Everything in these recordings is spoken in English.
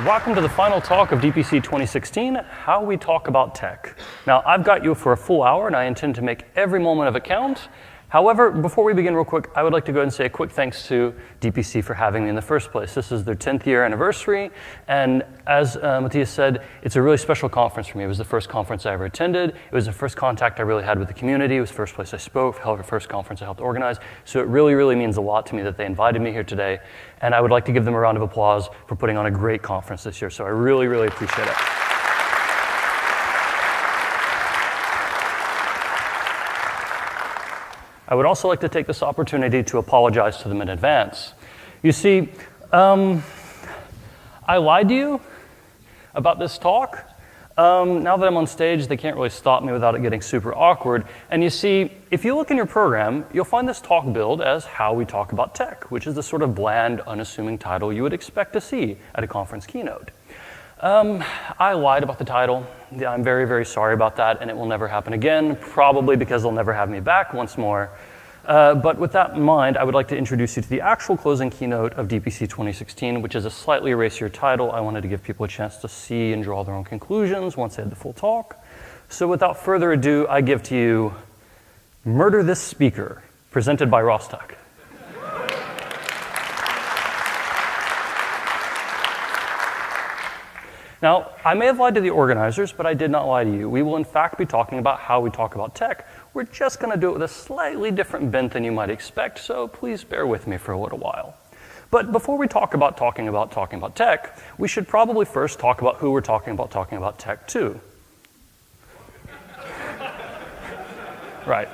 Welcome to the final talk of DPC 2016, How We Talk About Tech. Now, I've got you for a full hour, and I intend to make every moment of it count. However, before we begin real quick, I would like to go ahead and say a quick thanks to DPC for having me in the first place. This is their 10th year anniversary, and as Matthias said, it's a really special conference for me. It was the first conference I ever attended. It was the first contact I really had with the community. It was the first place I spoke, the first conference I helped organize. So it really, really means a lot to me that they invited me here today, and I would like to give them a round of applause for putting on a great conference this year. So I really, really appreciate it. I would also like to take this opportunity to apologize to them in advance. You see, I lied to you about this talk. Now that I'm on stage, they can't really stop me without it getting super awkward. And you see, if you look in your program, you'll find this talk billed as How We Talk About Tech, which is the sort of bland, unassuming title you would expect to see at a conference keynote. I lied about the title. Yeah, I'm very, very sorry about that, and it will never happen again, probably because they'll never have me back once more. But with that in mind, I would like to introduce you to the actual closing keynote of DPC 2016, which is a slightly racier title. I wanted to give people a chance to see and draw their own conclusions once they had the full talk. So without further ado, I give to you Murder This Speaker, presented by Rostec. Now, I may have lied to the organizers, but I did not lie to you. We will in fact be talking about how we talk about tech. We're just going to do it with a slightly different bent than you might expect, so please bear with me for a little while. But before we talk about talking about tech, we should probably first talk about who we're talking about tech to. Right.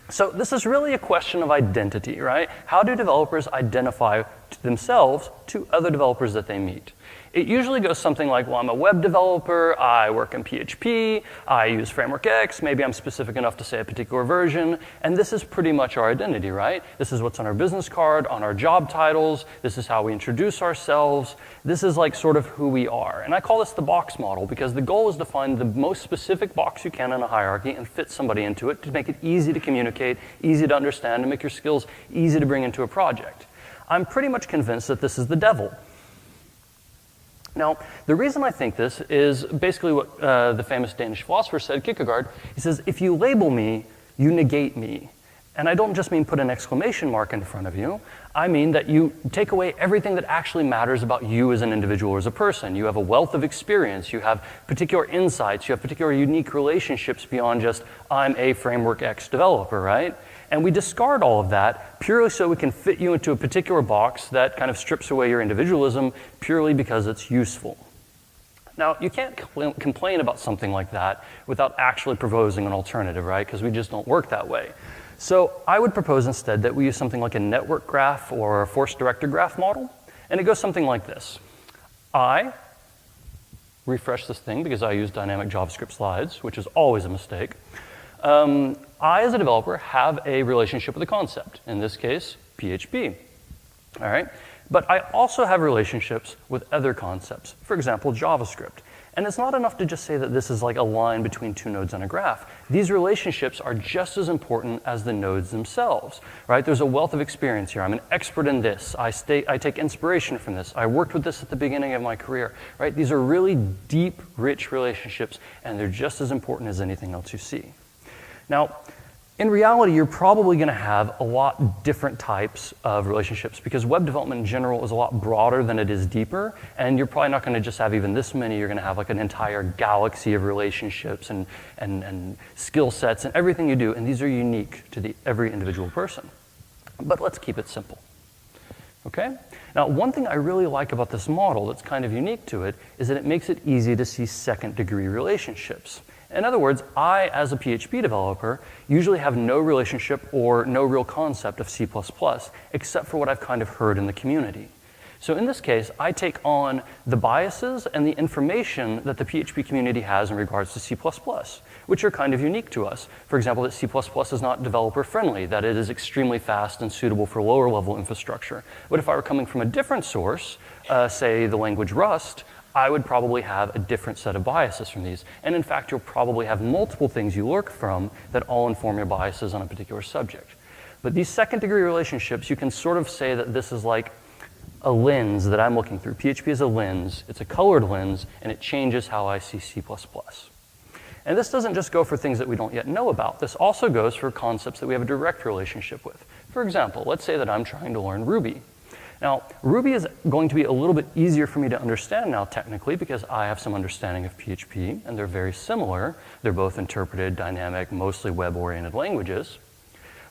So this is really a question of identity, right? How do developers identify themselves to other developers that they meet? It usually goes something like, well, I'm a web developer, I work in PHP, I use Framework X, maybe I'm specific enough to say a particular version, and this is pretty much our identity, right? This is what's on our business card, on our job titles, this is how we introduce ourselves, this is like sort of who we are. And I call this the box model because the goal is to find the most specific box you can in a hierarchy and fit somebody into it to make it easy to communicate, easy to understand, and make your skills easy to bring into a project. I'm pretty much convinced that this is the devil. Now, the reason I think this is basically what the famous Danish philosopher said, Kierkegaard. He says, if you label me, you negate me. And I don't just mean put an exclamation mark in front of you. I mean that you take away everything that actually matters about you as an individual or as a person. You have a wealth of experience. You have particular insights. You have particular unique relationships beyond just, I'm a Framework X developer, right? And we discard all of that purely so we can fit you into a particular box that kind of strips away your individualism purely because it's useful. Now, you can't complain about something like that without actually proposing an alternative, right? Because we just don't work that way. So I would propose instead that we use something like a network graph or a force directed graph model. And it goes something like this. I refresh this thing because I use dynamic JavaScript slides, which is always a mistake. I, as a developer, have a relationship with a concept, in this case, PHP. All right? But I also have relationships with other concepts, for example, JavaScript. And it's not enough to just say that this is like a line between two nodes on a graph. These relationships are just as important as the nodes themselves, right? There's a wealth of experience here. I'm an expert in this. I take inspiration from this. I worked with this at the beginning of my career, right? These are really deep, rich relationships, and they're just as important as anything else you see. Now, in reality, you're probably going to have a lot different types of relationships because web development in general is a lot broader than it is deeper, and you're probably not going to just have even this many. You're going to have like an entire galaxy of relationships and skill sets and everything you do, and these are unique to every individual person. But let's keep it simple. Okay? Now, one thing I really like about this model that's kind of unique to it is that it makes it easy to see second-degree relationships. In other words, I, as a PHP developer, usually have no relationship or no real concept of C++, except for what I've kind of heard in the community. So in this case, I take on the biases and the information that the PHP community has in regards to C++, which are kind of unique to us. For example, that C++ is not developer-friendly, that it is extremely fast and suitable for lower-level infrastructure. But if I were coming from a different source, say the language Rust, I would probably have a different set of biases from these. And in fact, you'll probably have multiple things you learn from that all inform your biases on a particular subject. But these second-degree relationships, you can sort of say that this is like a lens that I'm looking through. PHP is a lens. It's a colored lens, and it changes how I see C++. And this doesn't just go for things that we don't yet know about. This also goes for concepts that we have a direct relationship with. For example, let's say that I'm trying to learn Ruby. Now, Ruby is going to be a little bit easier for me to understand now technically because I have some understanding of PHP, and they're very similar. They're both interpreted, dynamic, mostly web-oriented languages.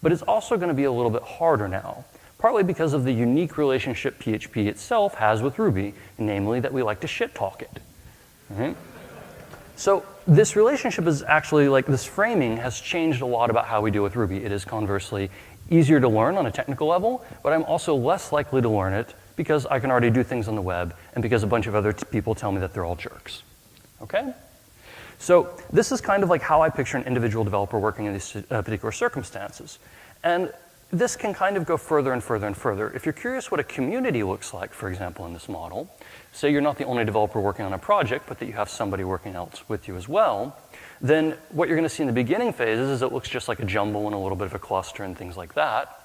But it's also going to be a little bit harder now, partly because of the unique relationship PHP itself has with Ruby, namely that we like to shit-talk it. Right? So this relationship is actually, like, this framing has changed a lot about how we deal with Ruby. It is conversely easier to learn on a technical level, but I'm also less likely to learn it because I can already do things on the web and because a bunch of other people tell me that they're all jerks. Okay? So this is kind of like how I picture an individual developer working in these particular circumstances. And this can kind of go further and further and further. If you're curious what a community looks like, for example, in this model, say you're not the only developer working on a project, but that you have somebody working else with you as well, then what you're going to see in the beginning phases is it looks just like a jumble and a little bit of a cluster and things like that.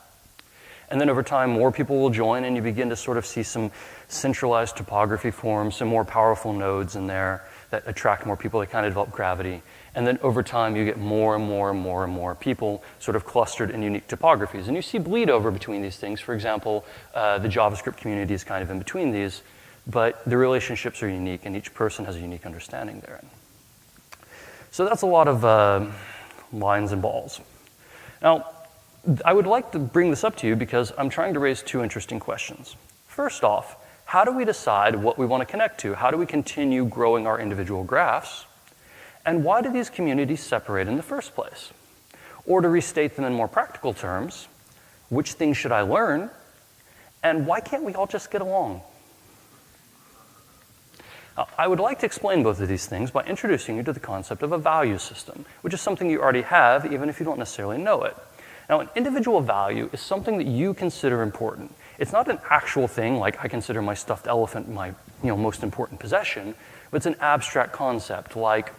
And then over time, more people will join, and you begin to sort of see some centralized topography form, some more powerful nodes in there that attract more people, that kind of develop gravity. And then over time, you get more and more and more and more people sort of clustered in unique topographies. And you see bleed over between these things. For example, the JavaScript community is kind of in between these, but the relationships are unique, and each person has a unique understanding therein. So that's a lot of lines and balls. Now, I would like to bring this up to you because I'm trying to raise two interesting questions. First off, how do we decide what we want to connect to? How do we continue growing our individual graphs? And why do these communities separate in the first place? Or to restate them in more practical terms, which things should I learn? And why can't we all just get along? I would like to explain both of these things by introducing you to the concept of a value system, which is something you already have, even if you don't necessarily know it. Now, an individual value is something that you consider important. It's not an actual thing like I consider my stuffed elephant my most important possession, but it's an abstract concept like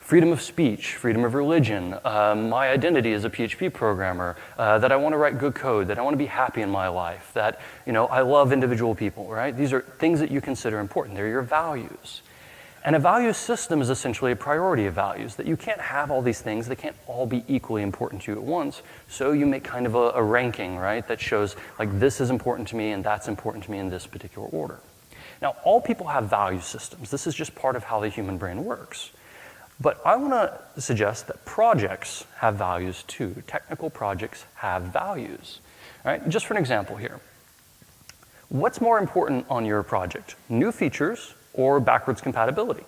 freedom of speech, freedom of religion, my identity as a PHP programmer, that I want to write good code, that I want to be happy in my life, that I love individual people, right? These are things that you consider important. They're your values. And a value system is essentially a priority of values, that you can't have all these things, they can't all be equally important to you at once, so you make kind of a ranking, right, that shows like this is important to me and that's important to me in this particular order. Now, all people have value systems. This is just part of how the human brain works. But I want to suggest that projects have values too. Technical projects have values. All right? Just for an example here. What's more important on your project? New features or backwards compatibility?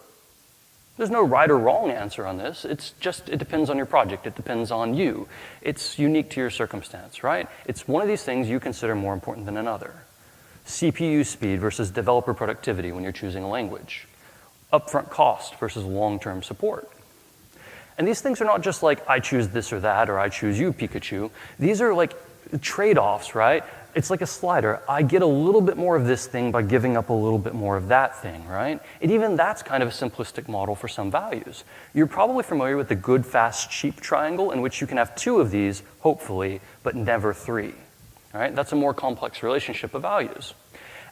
There's no right or wrong answer on this. It depends on your project. It depends on you. It's unique to your circumstance, right? It's one of these things you consider more important than another. CPU speed versus developer productivity when you're choosing a language. Upfront cost versus long-term support. And these things are not just like, I choose this or that, or I choose you, Pikachu. These are like trade-offs, right? It's like a slider. I get a little bit more of this thing by giving up a little bit more of that thing, right? And even that's kind of a simplistic model for some values. You're probably familiar with the good, fast, cheap triangle, in which you can have two of these, hopefully, but never three. All right? That's a more complex relationship of values.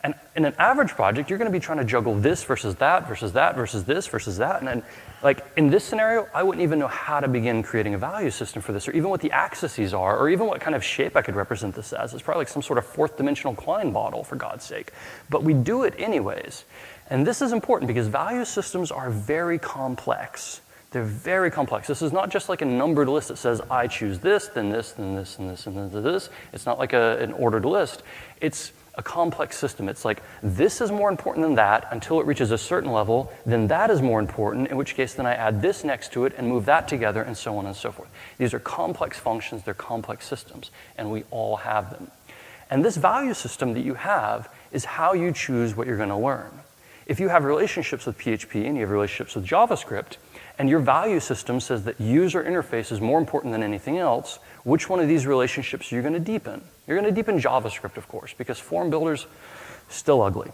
And in an average project, you're going to be trying to juggle this versus that versus that versus this versus that. And then, like, in this scenario, I wouldn't even know how to begin creating a value system for this, or even what the axes are, or even what kind of shape I could represent this as. It's probably like some sort of fourth-dimensional Klein bottle, for God's sake. But we do it anyways. And this is important because value systems are very complex. They're very complex. This is not just like a numbered list that says, I choose this, then this, then this, and this, and then this. It's not like an ordered list. It's a complex system. It's like, this is more important than that until it reaches a certain level, then that is more important, in which case then I add this next to it and move that together, and so on and so forth. These are complex functions, they're complex systems, and we all have them. And this value system that you have is how you choose what you're going to learn. If you have relationships with PHP and you have relationships with JavaScript, and your value system says that user interface is more important than anything else, which one of these relationships are you going to deepen? You're going to deepen JavaScript, of course, because form builders still ugly.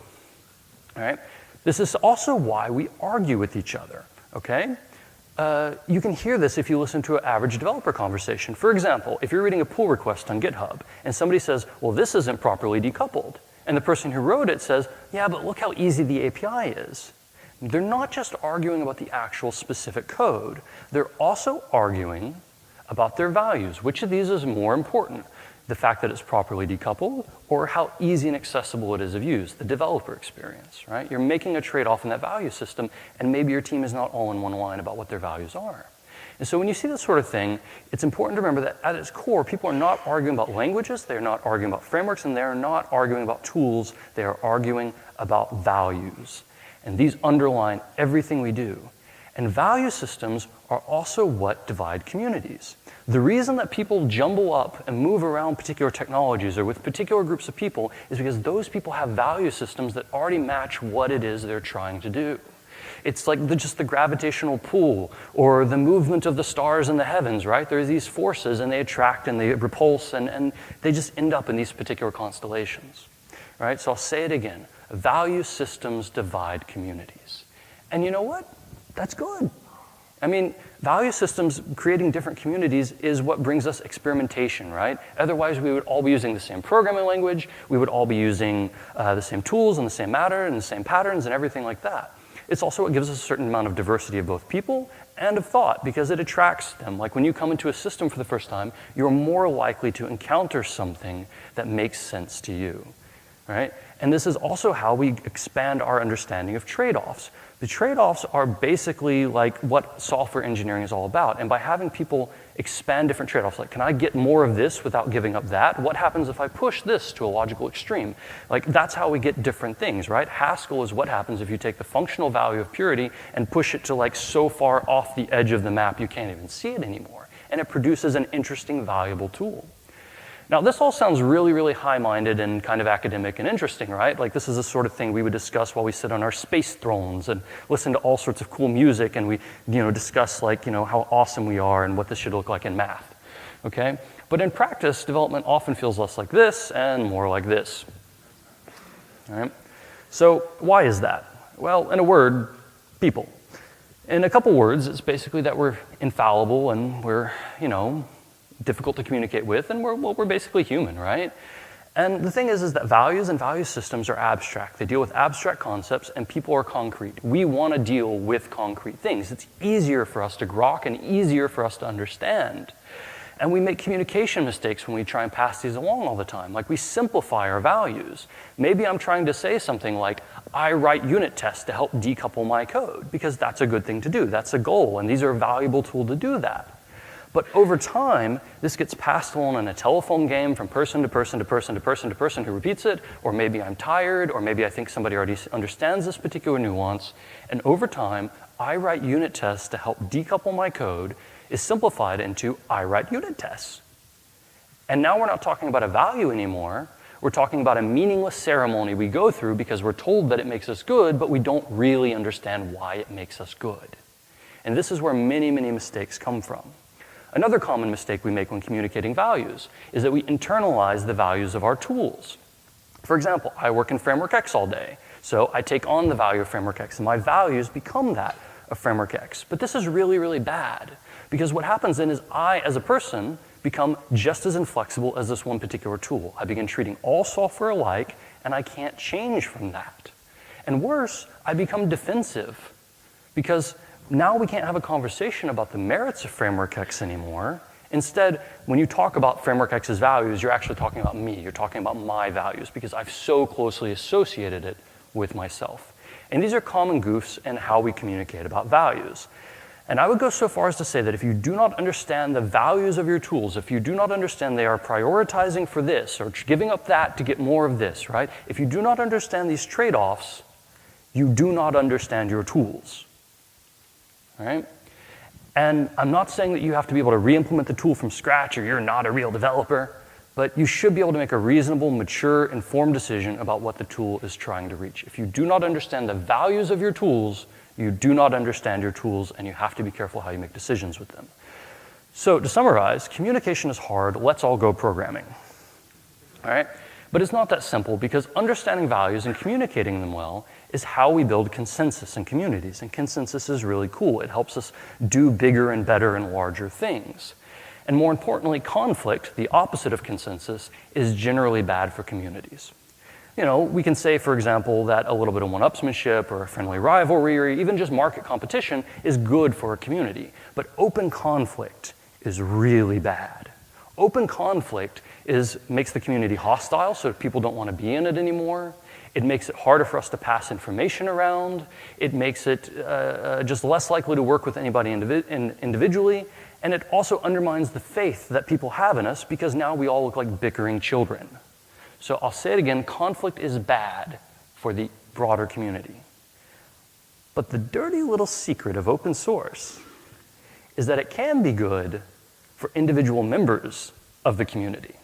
All right? This is also why we argue with each other, okay? You can hear this if you listen to an average developer conversation. For example, if you're reading a pull request on GitHub and somebody says, well, this isn't properly decoupled, And the person who wrote it says, yeah, but look how easy the API is. They're not just arguing about the actual specific code. They're also arguing about their values. Which of these is more important? The fact that it's properly decoupled, or how easy and accessible it is of use, the developer experience, right? You're making a trade-off in that value system, and maybe your team is not all in one line about what their values are. And so when you see this sort of thing, it's important to remember that at its core, people are not arguing about languages, they're not arguing about frameworks, and they're not arguing about tools, they are arguing about values. And these underline everything we do. And value systems are also what divide communities. The reason that people jumble up and move around particular technologies or with particular groups of people is because those people have value systems that already match what it is they're trying to do. It's like just the gravitational pull or the movement of the stars in the heavens, right? There are these forces and they attract and they repulse and they just end up in these particular constellations, right? So I'll say it again. Value systems divide communities. And you know what? That's good. I mean, value systems creating different communities is what brings us experimentation, right? Otherwise, we would all be using the same programming language, we would all be using the same tools and the same matter and the same patterns and everything like that. It's also what gives us a certain amount of diversity of both people and of thought because it attracts them. Like when you come into a system for the first time, you're more likely to encounter something that makes sense to you, right? And this is also how we expand our understanding of trade-offs. The trade-offs are basically like what software engineering is all about. And by having people expand different trade-offs, like can I get more of this without giving up that? What happens if I push this to a logical extreme? Like that's how we get different things, right? Haskell is what happens if you take the functional value of purity and push it to like so far off the edge of the map you can't even see it anymore. And it produces an interesting, valuable tool. Now, this all sounds really, really high-minded and kind of academic and interesting, right? Like, this is the sort of thing we would discuss while we sit on our space thrones and listen to all sorts of cool music and we, discuss, like, how awesome we are and what this should look like in math, okay? But in practice, development often feels less like this and more like this, all right? So, why is that? Well, in a word, people. In a couple words, it's basically that we're infallible and we're, difficult to communicate with, and we're basically human, right? And the thing is that values and value systems are abstract. They deal with abstract concepts, and people are concrete. We want to deal with concrete things. It's easier for us to grok and easier for us to understand. And we make communication mistakes when we try and pass these along all the time. Like we simplify our values. Maybe I'm trying to say something like, I write unit tests to help decouple my code, because that's a good thing to do. That's a goal, and these are a valuable tool to do that. But over time, this gets passed along in a telephone game from person to person to person to person to person who repeats it, or maybe I'm tired, or maybe I think somebody already understands this particular nuance. And over time, I write unit tests to help decouple my code is simplified into I write unit tests. And now we're not talking about a value anymore. We're talking about a meaningless ceremony we go through because we're told that it makes us good, but we don't really understand why it makes us good. And this is where many, many mistakes come from. Another common mistake we make when communicating values is that we internalize the values of our tools. For example, I work in Framework X all day, so I take on the value of Framework X, and my values become that of Framework X. But this is really, really bad, because what happens then is I, as a person, become just as inflexible as this one particular tool. I begin treating all software alike, and I can't change from that. And worse, I become defensive, because now we can't have a conversation about the merits of Framework X anymore. Instead, when you talk about Framework X's values, you're actually talking about me. You're talking about my values because I've so closely associated it with myself. And these are common goofs in how we communicate about values. And I would go so far as to say that if you do not understand the values of your tools, if you do not understand they are prioritizing for this or giving up that to get more of this, right? If you do not understand these trade-offs, you do not understand your tools. All right? And I'm not saying that you have to be able to re-implement the tool from scratch or you're not a real developer, but you should be able to make a reasonable, mature, informed decision about what the tool is trying to reach. If you do not understand the values of your tools, you do not understand your tools, and you have to be careful how you make decisions with them. So to summarize, communication is hard. Let's all go programming. All right? But it's not that simple, because understanding values and communicating them well is how we build consensus in communities. And consensus is really cool. It helps us do bigger and better and larger things. And more importantly, conflict, the opposite of consensus, is generally bad for communities. We can say, for example, that a little bit of one-upsmanship or a friendly rivalry or even just market competition is good for a community. But open conflict is really bad. Open conflict makes the community hostile, so people don't want to be in it anymore. It makes it harder for us to pass information around. It makes it just less likely to work with anybody individually. And it also undermines the faith that people have in us because now we all look like bickering children. So I'll say it again, conflict is bad for the broader community. But the dirty little secret of open source is that it can be good for individual members of the community.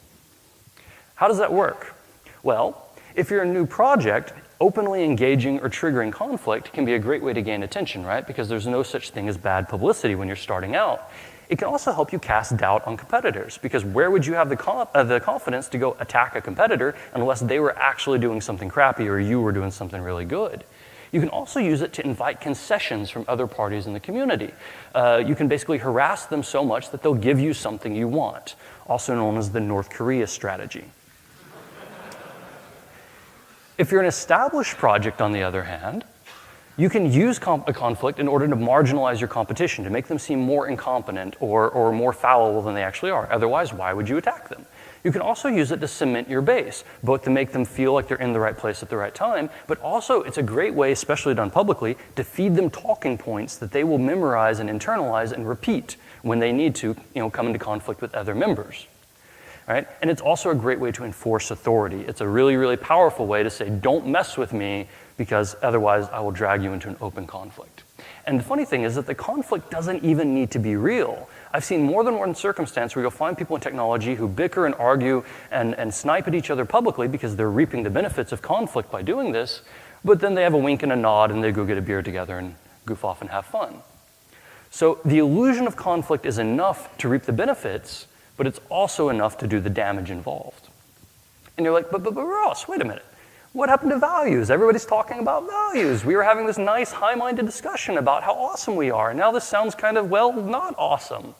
How does that work? Well, if you're a new project, openly engaging or triggering conflict can be a great way to gain attention, right? Because there's no such thing as bad publicity when you're starting out. It can also help you cast doubt on competitors, because where would you have the confidence to go attack a competitor unless they were actually doing something crappy or you were doing something really good? You can also use it to invite concessions from other parties in the community. You can basically harass them so much that they'll give you something you want, also known as the North Korea strategy. If you're an established project, on the other hand, you can use a conflict in order to marginalize your competition, to make them seem more incompetent or more fallible than they actually are. Otherwise, why would you attack them? You can also use it to cement your base, both to make them feel like they're in the right place at the right time, but also it's a great way, especially done publicly, to feed them talking points that they will memorize and internalize and repeat when they need to come into conflict with other members. Right? And it's also a great way to enforce authority. It's a really, really powerful way to say, don't mess with me, because otherwise I will drag you into an open conflict. And the funny thing is that the conflict doesn't even need to be real. I've seen more than one circumstance where you'll find people in technology who bicker and argue and snipe at each other publicly because they're reaping the benefits of conflict by doing this, but then they have a wink and a nod and they go get a beer together and goof off and have fun. So the illusion of conflict is enough to reap the benefits, but it's also enough to do the damage involved. And you're like, but Ross, wait a minute. What happened to values? Everybody's talking about values. We were having this nice, high-minded discussion about how awesome we are, and now this sounds kind of, not awesome.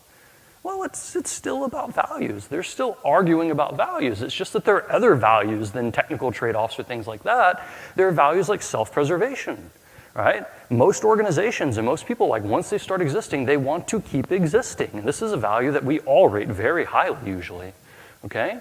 Well, it's still about values. They're still arguing about values. It's just that there are other values than technical trade-offs or things like that. There are values like self-preservation, right? Most organizations and most people, once they start existing, they want to keep existing. And this is a value that we all rate very highly usually, okay?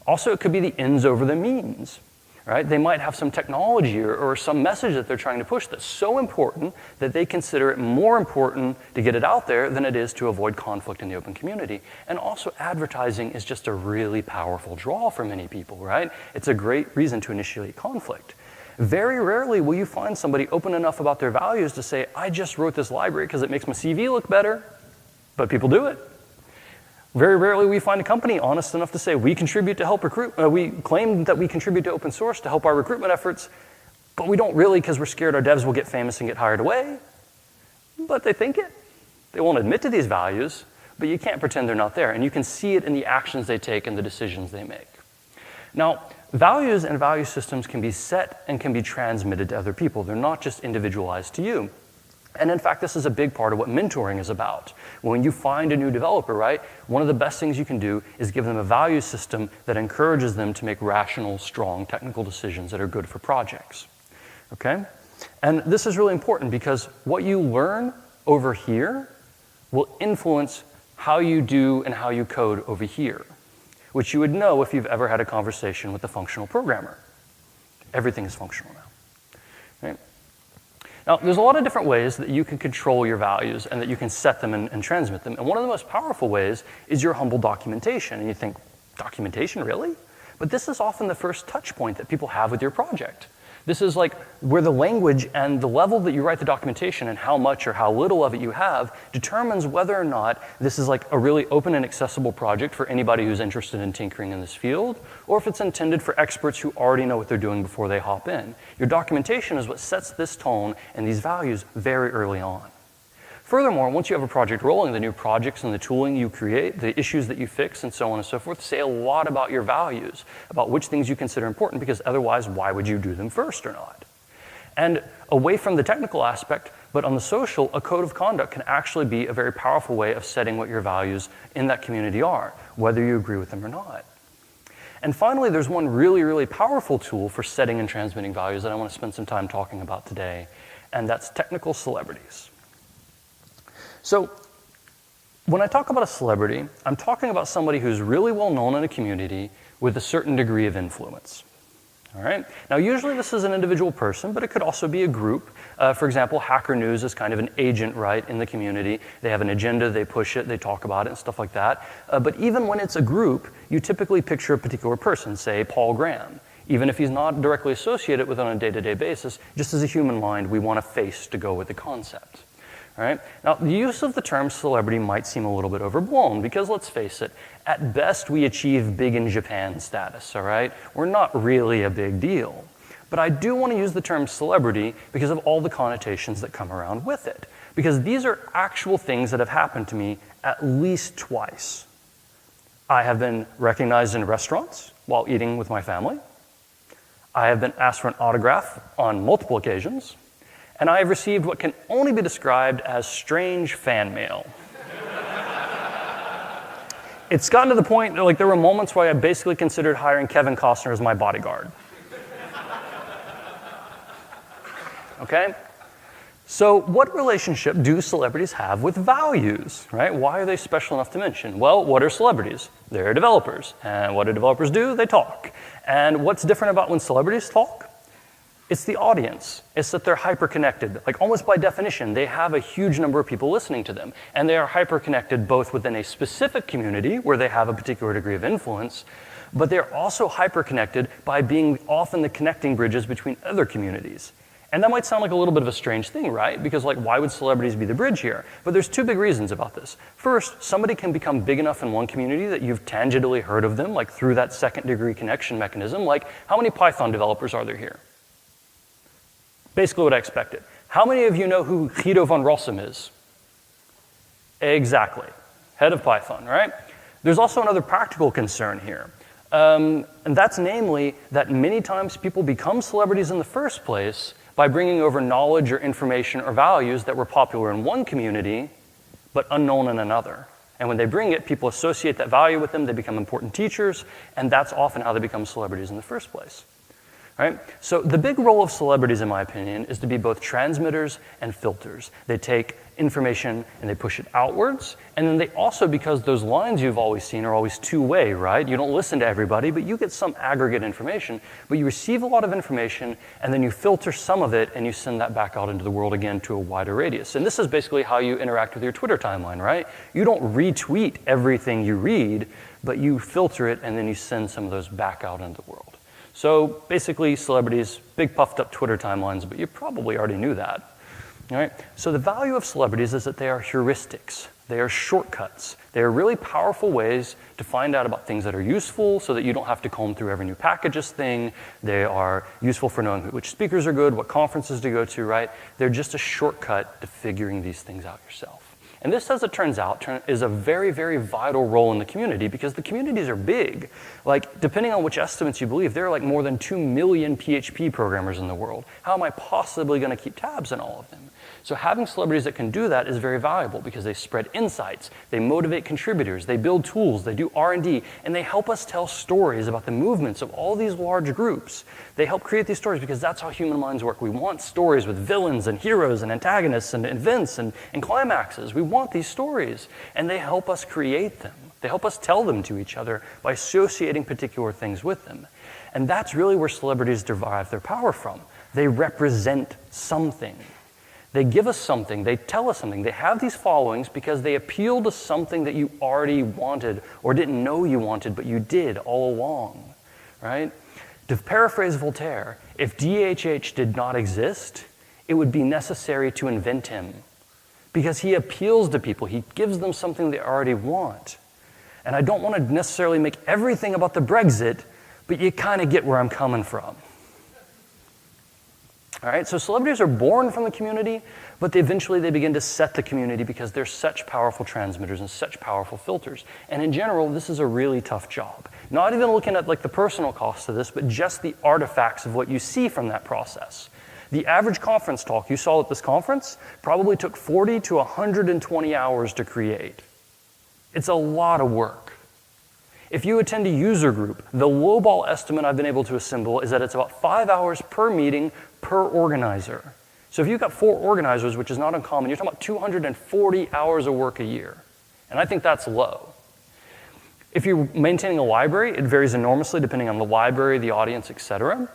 Also, it could be the ends over the means. Right? They might have some technology or some message that they're trying to push that's so important that they consider it more important to get it out there than it is to avoid conflict in the open community. And also, advertising is just a really powerful draw for many people, right? It's a great reason to initiate conflict. Very rarely will you find somebody open enough about their values to say, I just wrote this library because it makes my CV look better, but people do it. Very rarely we find a company honest enough to say we contribute to help recruit. We claim that we contribute to open source to help our recruitment efforts, but we don't really because we're scared our devs will get famous and get hired away. But they think it. They won't admit to these values, but you can't pretend they're not there. And you can see it in the actions they take and the decisions they make. Now, values and value systems can be set and can be transmitted to other people. They're not just individualized to you. And in fact, this is a big part of what mentoring is about. When you find a new developer, right, one of the best things you can do is give them a value system that encourages them to make rational, strong technical decisions that are good for projects. Okay? And this is really important because what you learn over here will influence how you do and how you code over here, which you would know if you've ever had a conversation with a functional programmer. Everything is functional now. Right? Now, there's a lot of different ways that you can control your values and that you can set them and transmit them. And one of the most powerful ways is your humble documentation. And you think, documentation, really? But this is often the first touch point that people have with your project. This is like where the language and the level that you write the documentation and how much or how little of it you have determines whether or not this is like a really open and accessible project for anybody who's interested in tinkering in this field, or if it's intended for experts who already know what they're doing before they hop in. Your documentation is what sets this tone and these values very early on. Furthermore, once you have a project rolling, the new projects and the tooling you create, the issues that you fix, and so on and so forth, say a lot about your values, about which things you consider important, because otherwise, why would you do them first or not? And away from the technical aspect, but on the social, a code of conduct can actually be a very powerful way of setting what your values in that community are, whether you agree with them or not. And finally, there's one really, really powerful tool for setting and transmitting values that I want to spend some time talking about today, and that's technical celebrities. So when I talk about a celebrity, I'm talking about somebody who's really well known in a community with a certain degree of influence. All right? Now, usually this is an individual person, but it could also be a group. For example, Hacker News is kind of an agent, right, in the community. They have an agenda, they push it, they talk about it, and stuff like that. But even when it's a group, you typically picture a particular person, say Paul Graham. Even if he's not directly associated with it on a day-to-day basis, just as a human mind, we want a face to go with the concept. All right? Now, the use of the term celebrity might seem a little bit overblown because, let's face it, at best we achieve big in Japan status, all right? We're not really a big deal. But I do want to use the term celebrity because of all the connotations that come around with it. Because these are actual things that have happened to me at least twice. I have been recognized in restaurants while eating with my family. I have been asked for an autograph on multiple occasions. And I have received what can only be described as strange fan mail. It's gotten to the point that, like, there were moments where I basically considered hiring Kevin Costner as my bodyguard. Okay? So what relationship do celebrities have with values, right? Why are they special enough to mention? Well, what are celebrities? They're developers. And what do developers do? They talk. And what's different about when celebrities talk? It's the audience. It's that they're hyper-connected. Like, almost by definition, they have a huge number of people listening to them. And they are hyper-connected both within a specific community, where they have a particular degree of influence, but they're also hyper-connected by being often the connecting bridges between other communities. And that might sound like a little bit of a strange thing, right? Because, like, why would celebrities be the bridge here? But there's two big reasons about this. First, somebody can become big enough in one community that you've tangibly heard of them, like through that second-degree connection mechanism. Like, how many Python developers are there here? Basically what I expected. How many of you know who Guido van Rossum is? Exactly. Head of Python, right? There's also another practical concern here. And that's namely that many times people become celebrities in the first place by bringing over knowledge or information or values that were popular in one community, but unknown in another. And when they bring it, people associate that value with them, they become important teachers, and that's often how they become celebrities in the first place. Right? So the big role of celebrities, in my opinion, is to be both transmitters and filters. They take information and they push it outwards, and then they also, because those lines you've always seen are always two-way, right? You don't listen to everybody, but you get some aggregate information, but you receive a lot of information, and then you filter some of it, and you send that back out into the world again to a wider radius. And this is basically how you interact with your Twitter timeline, right? You don't retweet everything you read, but you filter it, and then you send some of those back out into the world. So basically, celebrities, big puffed up Twitter timelines, but you probably already knew that. All right? So the value of celebrities is that they are heuristics. They are shortcuts. They are really powerful ways to find out about things that are useful so that you don't have to comb through every new packages thing. They are useful for knowing which speakers are good, what conferences to go to, right? They're just a shortcut to figuring these things out yourself. And this, as it turns out, is a very, very vital role in the community because the communities are big. Like, depending on which estimates you believe, there are like more than 2 million PHP programmers in the world. How am I possibly going to keep tabs on all of them? So having celebrities that can do that is very valuable because they spread insights, they motivate contributors, they build tools, they do R&D, and they help us tell stories about the movements of all these large groups. They help create these stories because that's how human minds work. We want stories with villains and heroes and antagonists and events and climaxes. We want these stories, and they help us create them. They help us tell them to each other by associating particular things with them. And that's really where celebrities derive their power from. They represent something. They give us something, they tell us something. They have these followings because they appeal to something that you already wanted or didn't know you wanted, but you did all along, right? To paraphrase Voltaire, if DHH did not exist, it would be necessary to invent him because he appeals to people. He gives them something they already want. And I don't want to necessarily make everything about the Brexit, but you kind of get where I'm coming from. All right, so celebrities are born from the community, but eventually they begin to set the community because they're such powerful transmitters and such powerful filters. And in general, this is a really tough job. Not even looking at like the personal cost of this, but just the artifacts of what you see from that process. The average conference talk you saw at this conference probably took 40 to 120 hours to create. It's a lot of work. If you attend a user group, the lowball estimate I've been able to assemble is that it's about 5 hours per meeting per organizer. So if you've got 4 organizers, which is not uncommon, you're talking about 240 hours of work a year. And I think that's low. If you're maintaining a library, it varies enormously depending on the library, the audience, etc.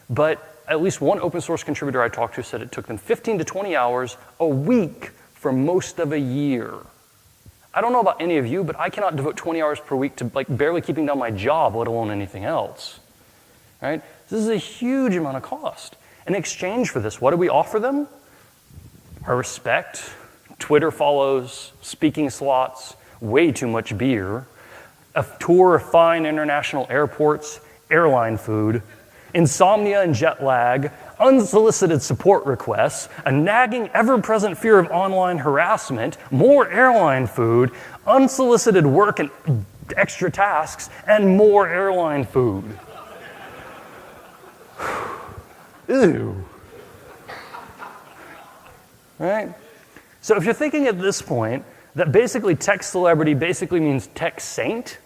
But at least one open source contributor I talked to said it took them 15 to 20 hours a week for most of a year. I don't know about any of you, but I cannot devote 20 hours per week to barely keeping down my job, let alone anything else. Right? This is a huge amount of cost. In exchange for this, what do we offer them? Our respect, Twitter follows, speaking slots, way too much beer, a tour of fine international airports, airline food, insomnia and jet lag, unsolicited support requests, a nagging, ever-present fear of online harassment, more airline food, unsolicited work and extra tasks, and more airline food. Ew. Right? So if you're thinking at this point that basically tech celebrity basically means tech saint,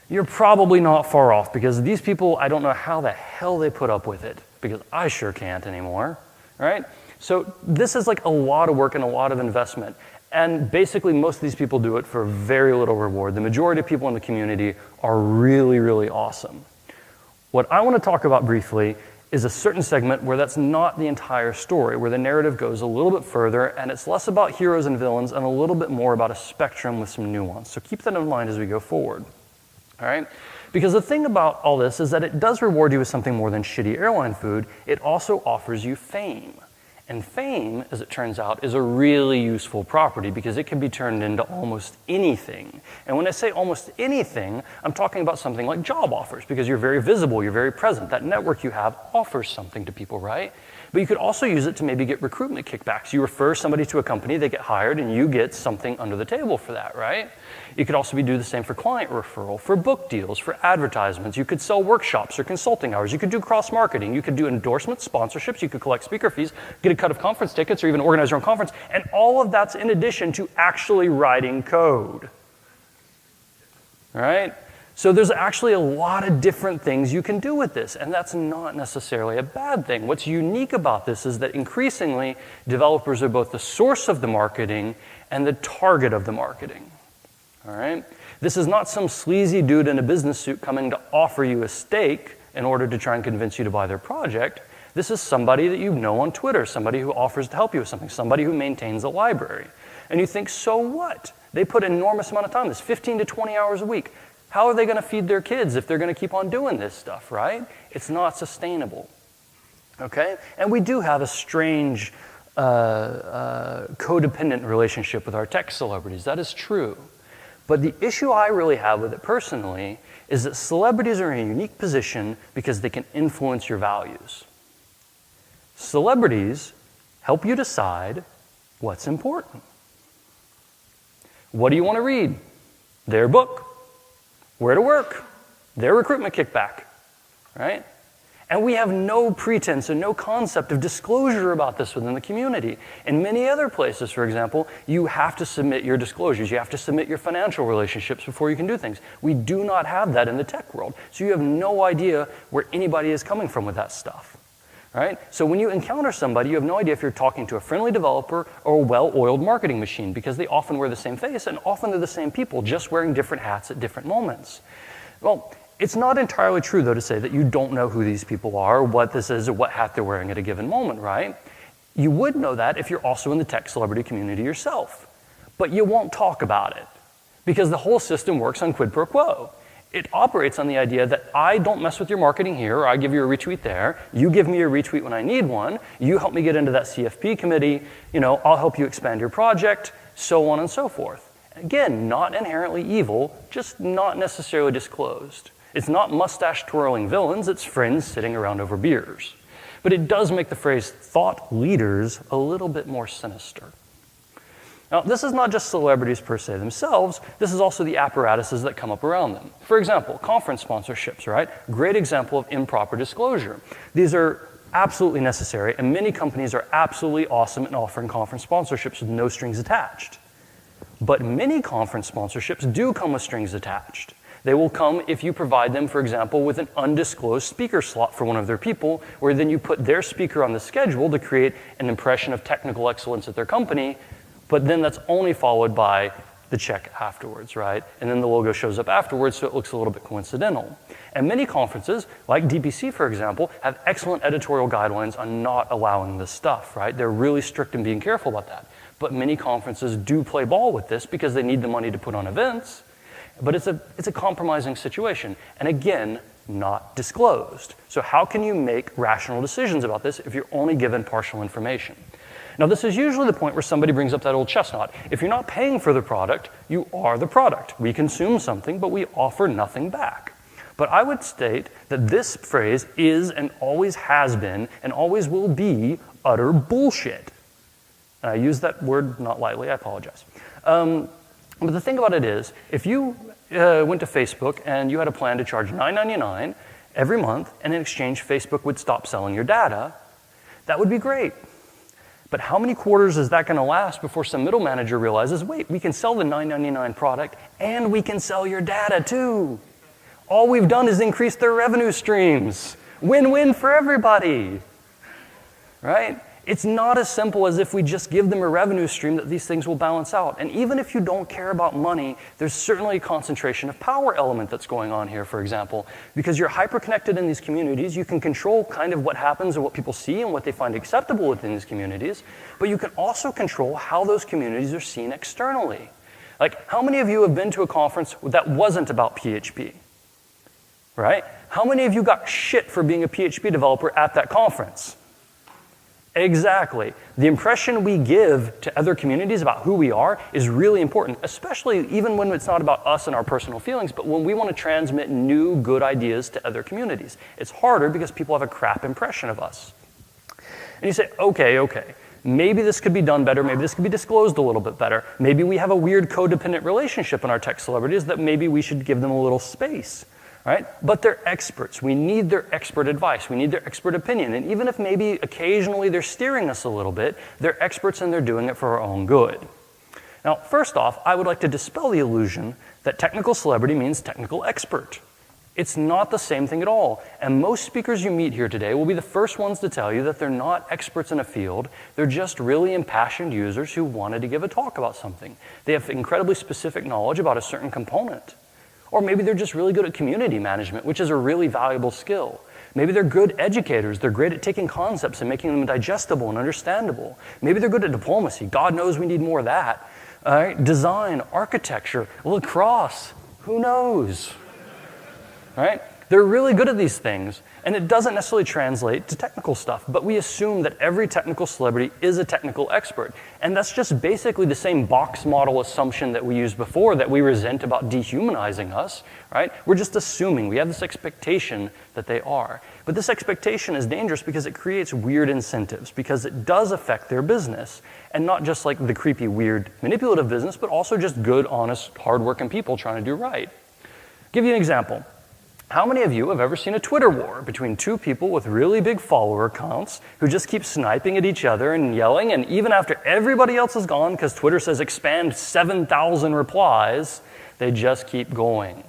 you're probably not far off, because these people, I don't know how the hell they put up with it, because I sure can't anymore, right? So this is like a lot of work and a lot of investment, and basically most of these people do it for very little reward. The majority of people in the community are really, really awesome. What I want to talk about briefly is a certain segment where that's not the entire story, where the narrative goes a little bit further, and it's less about heroes and villains and a little bit more about a spectrum with some nuance. So keep that in mind as we go forward. All right? Because the thing about all this is that it does reward you with something more than shitty airline food. It also offers you fame. And fame, as it turns out, is a really useful property because it can be turned into almost anything. And when I say almost anything, I'm talking about something like job offers, because you're very visible, you're very present. That network you have offers something to people, right? But you could also use it to maybe get recruitment kickbacks. You refer somebody to a company, they get hired, and you get something under the table for that, right? You could also do the same for client referral, for book deals, for advertisements. You could sell workshops or consulting hours. You could do cross-marketing. You could do endorsements, sponsorships. You could collect speaker fees, get a cut of conference tickets, or even organize your own conference. And all of that's in addition to actually writing code. All right? So there's actually a lot of different things you can do with this, and that's not necessarily a bad thing. What's unique about this is that increasingly, developers are both the source of the marketing and the target of the marketing. All right? This is not some sleazy dude in a business suit coming to offer you a steak in order to try and convince you to buy their project. This is somebody that you know on Twitter, somebody who offers to help you with something, somebody who maintains a library. And you think, so what? They put an enormous amount of time, this 15 to 20 hours a week. How are they going to feed their kids if they're going to keep on doing this stuff, right? It's not sustainable. Okay? And we do have a strange codependent relationship with our tech celebrities. That is true. But the issue I really have with it personally is that celebrities are in a unique position because they can influence your values. Celebrities help you decide what's important. What do you want to read? Their book. Where to work? Their recruitment kickback. Right? And we have no pretense and no concept of disclosure about this within the community. In many other places, for example, you have to submit your disclosures. You have to submit your financial relationships before you can do things. We do not have that in the tech world. So you have no idea where anybody is coming from with that stuff. Right? So when you encounter somebody, you have no idea if you're talking to a friendly developer or a well-oiled marketing machine, because they often wear the same face, and often they're the same people, just wearing different hats at different moments. Well, it's not entirely true, though, to say that you don't know who these people are, what this is, or what hat they're wearing at a given moment, right? You would know that if you're also in the tech celebrity community yourself. But you won't talk about it, because the whole system works on quid pro quo. It operates on the idea that I don't mess with your marketing here, or I give you a retweet there, you give me a retweet when I need one, you help me get into that CFP committee, I'll help you expand your project, so on and so forth. Again, not inherently evil, just not necessarily disclosed. It's not mustache-twirling villains, it's friends sitting around over beers. But it does make the phrase thought leaders a little bit more sinister. Now, this is not just celebrities per se themselves, this is also the apparatuses that come up around them. For example, conference sponsorships, right? Great example of improper disclosure. These are absolutely necessary, and many companies are absolutely awesome in offering conference sponsorships with no strings attached. But many conference sponsorships do come with strings attached. They will come if you provide them, for example, with an undisclosed speaker slot for one of their people, where then you put their speaker on the schedule to create an impression of technical excellence at their company, but then that's only followed by the check afterwards, right? And then the logo shows up afterwards, so it looks a little bit coincidental. And many conferences, like DPC, for example, have excellent editorial guidelines on not allowing this stuff, right? They're really strict in being careful about that. But many conferences do play ball with this because they need the money to put on events. But it's a compromising situation. And again, not disclosed. So how can you make rational decisions about this if you're only given partial information? Now, this is usually the point where somebody brings up that old chestnut. If you're not paying for the product, you are the product. We consume something, but we offer nothing back. But I would state that this phrase is and always has been and always will be utter bullshit. And I use that word not lightly, I apologize. But the thing about it is, if you went to Facebook and you had a plan to charge $9.99 every month, and in exchange Facebook would stop selling your data, that would be great. But how many quarters is that going to last before some middle manager realizes, wait, we can sell the $9.99 product and we can sell your data too. All we've done is increase their revenue streams. Win-win for everybody, right? It's not as simple as if we just give them a revenue stream that these things will balance out. And even if you don't care about money, there's certainly a concentration of power element that's going on here, for example. Because you're hyper-connected in these communities, you can control kind of what happens and what people see and what they find acceptable within these communities. But you can also control how those communities are seen externally. Like, how many of you have been to a conference that wasn't about PHP? Right? How many of you got shit for being a PHP developer at that conference? Exactly. The impression we give to other communities about who we are is really important, especially even when it's not about us and our personal feelings, but when we want to transmit new, good ideas to other communities. It's harder because people have a crap impression of us. And you say, okay, maybe this could be done better, maybe this could be disclosed a little bit better, maybe we have a weird codependent relationship in our tech celebrities that maybe we should give them a little space. Right? But they're experts. We need their expert advice. We need their expert opinion. And even if maybe occasionally they're steering us a little bit, they're experts and they're doing it for our own good. Now, first off, I would like to dispel the illusion that technical celebrity means technical expert. It's not the same thing at all. And most speakers you meet here today will be the first ones to tell you that they're not experts in a field. They're just really impassioned users who wanted to give a talk about something. They have incredibly specific knowledge about a certain component. Or maybe they're just really good at community management, which is a really valuable skill. Maybe they're good educators. They're great at taking concepts and making them digestible and understandable. Maybe they're good at diplomacy. God knows we need more of that. All right? Design, architecture, lacrosse, who knows? Right? They're really good at these things, and it doesn't necessarily translate to technical stuff, but we assume that every technical celebrity is a technical expert. And that's just basically the same box model assumption that we used before that we resent about dehumanizing us, right? We're just assuming. We have this expectation that they are. But this expectation is dangerous because it creates weird incentives, because it does affect their business. And not just like the creepy, weird, manipulative business, but also just good, honest, hardworking people trying to do right. I'll give you an example. How many of you have ever seen a Twitter war between two people with really big follower counts who just keep sniping at each other and yelling, and even after everybody else is gone because Twitter says expand 7,000 replies, they just keep going?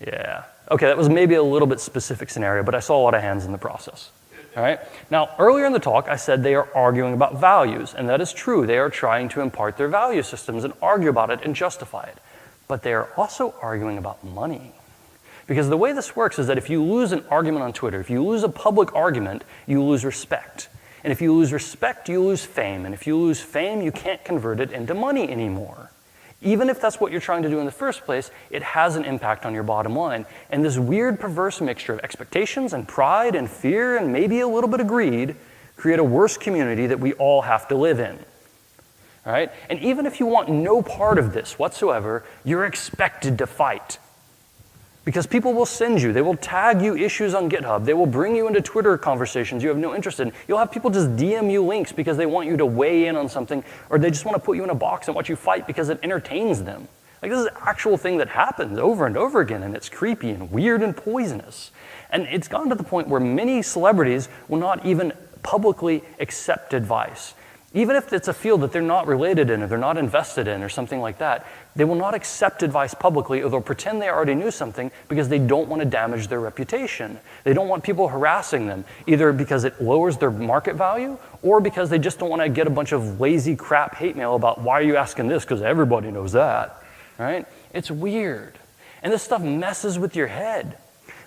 Yeah. Okay, that was maybe a little bit specific scenario, but I saw a lot of hands in the process. All right? Now, earlier in the talk, I said they are arguing about values, and that is true. They are trying to impart their value systems and argue about it and justify it. But they are also arguing about money. Because the way this works is that if you lose an argument on Twitter, if you lose a public argument, you lose respect. And if you lose respect, you lose fame. And if you lose fame, you can't convert it into money anymore. Even if that's what you're trying to do in the first place, it has an impact on your bottom line. And this weird, perverse mixture of expectations and pride and fear and maybe a little bit of greed create a worse community that we all have to live in. All right? And even if you want no part of this whatsoever, you're expected to fight. Because people will send you, they will tag you issues on GitHub, they will bring you into Twitter conversations you have no interest in. You'll have people just DM you links because they want you to weigh in on something, or they just want to put you in a box and watch you fight because it entertains them. Like, this is an actual thing that happens over and over again, and it's creepy and weird and poisonous. And it's gotten to the point where many celebrities will not even publicly accept advice. Even if it's a field that they're not related in or they're not invested in or something like that, they will not accept advice publicly or they'll pretend they already knew something because they don't want to damage their reputation. They don't want people harassing them, either because it lowers their market value or because they just don't want to get a bunch of lazy crap hate mail about why are you asking this because everybody knows that, right? It's weird. And this stuff messes with your head.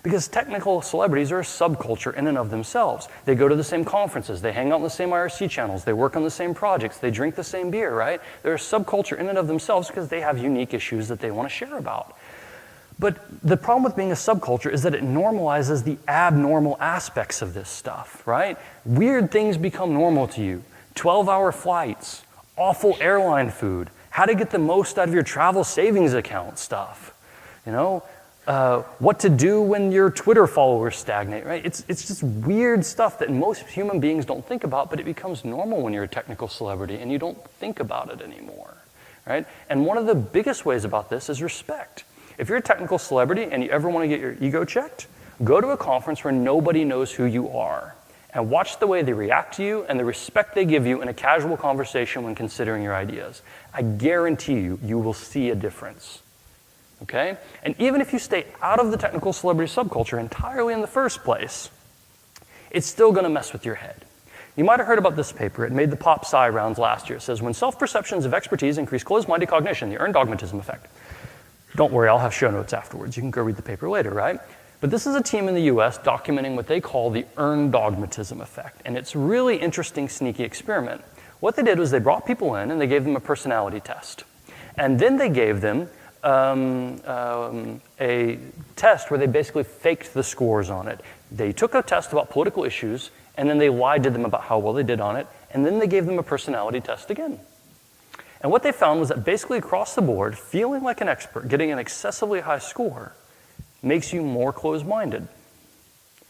Because technical celebrities are a subculture in and of themselves. They go to the same conferences, they hang out on the same IRC channels, they work on the same projects, they drink the same beer, right? They're a subculture in and of themselves because they have unique issues that they want to share about. But the problem with being a subculture is that it normalizes the abnormal aspects of this stuff, right? Weird things become normal to you. 12-hour flights, awful airline food, how to get the most out of your travel savings account stuff, you know? What to do when your Twitter followers stagnate, right? It's just weird stuff that most human beings don't think about, but it becomes normal when you're a technical celebrity and you don't think about it anymore, right? And one of the biggest ways about this is respect. If you're a technical celebrity and you ever want to get your ego checked, go to a conference where nobody knows who you are and watch the way they react to you and the respect they give you in a casual conversation when considering your ideas. I guarantee you, you will see a difference. Okay? And even if you stay out of the technical celebrity subculture entirely in the first place, it's still going to mess with your head. You might have heard about this paper. It made the pop sci rounds last year. It says, when self-perceptions of expertise increase closed-minded cognition, the earned dogmatism effect. Don't worry, I'll have show notes afterwards. You can go read the paper later, right? But this is a team in the US documenting what they call the earned dogmatism effect. And it's a really interesting, sneaky experiment. What they did was they brought people in and they gave them a personality test. And then they gave them a test where they basically faked the scores on it. They took a test about political issues, and then they lied to them about how well they did on it, and then they gave them a personality test again. And what they found was that basically across the board, feeling like an expert, getting an excessively high score, makes you more closed-minded,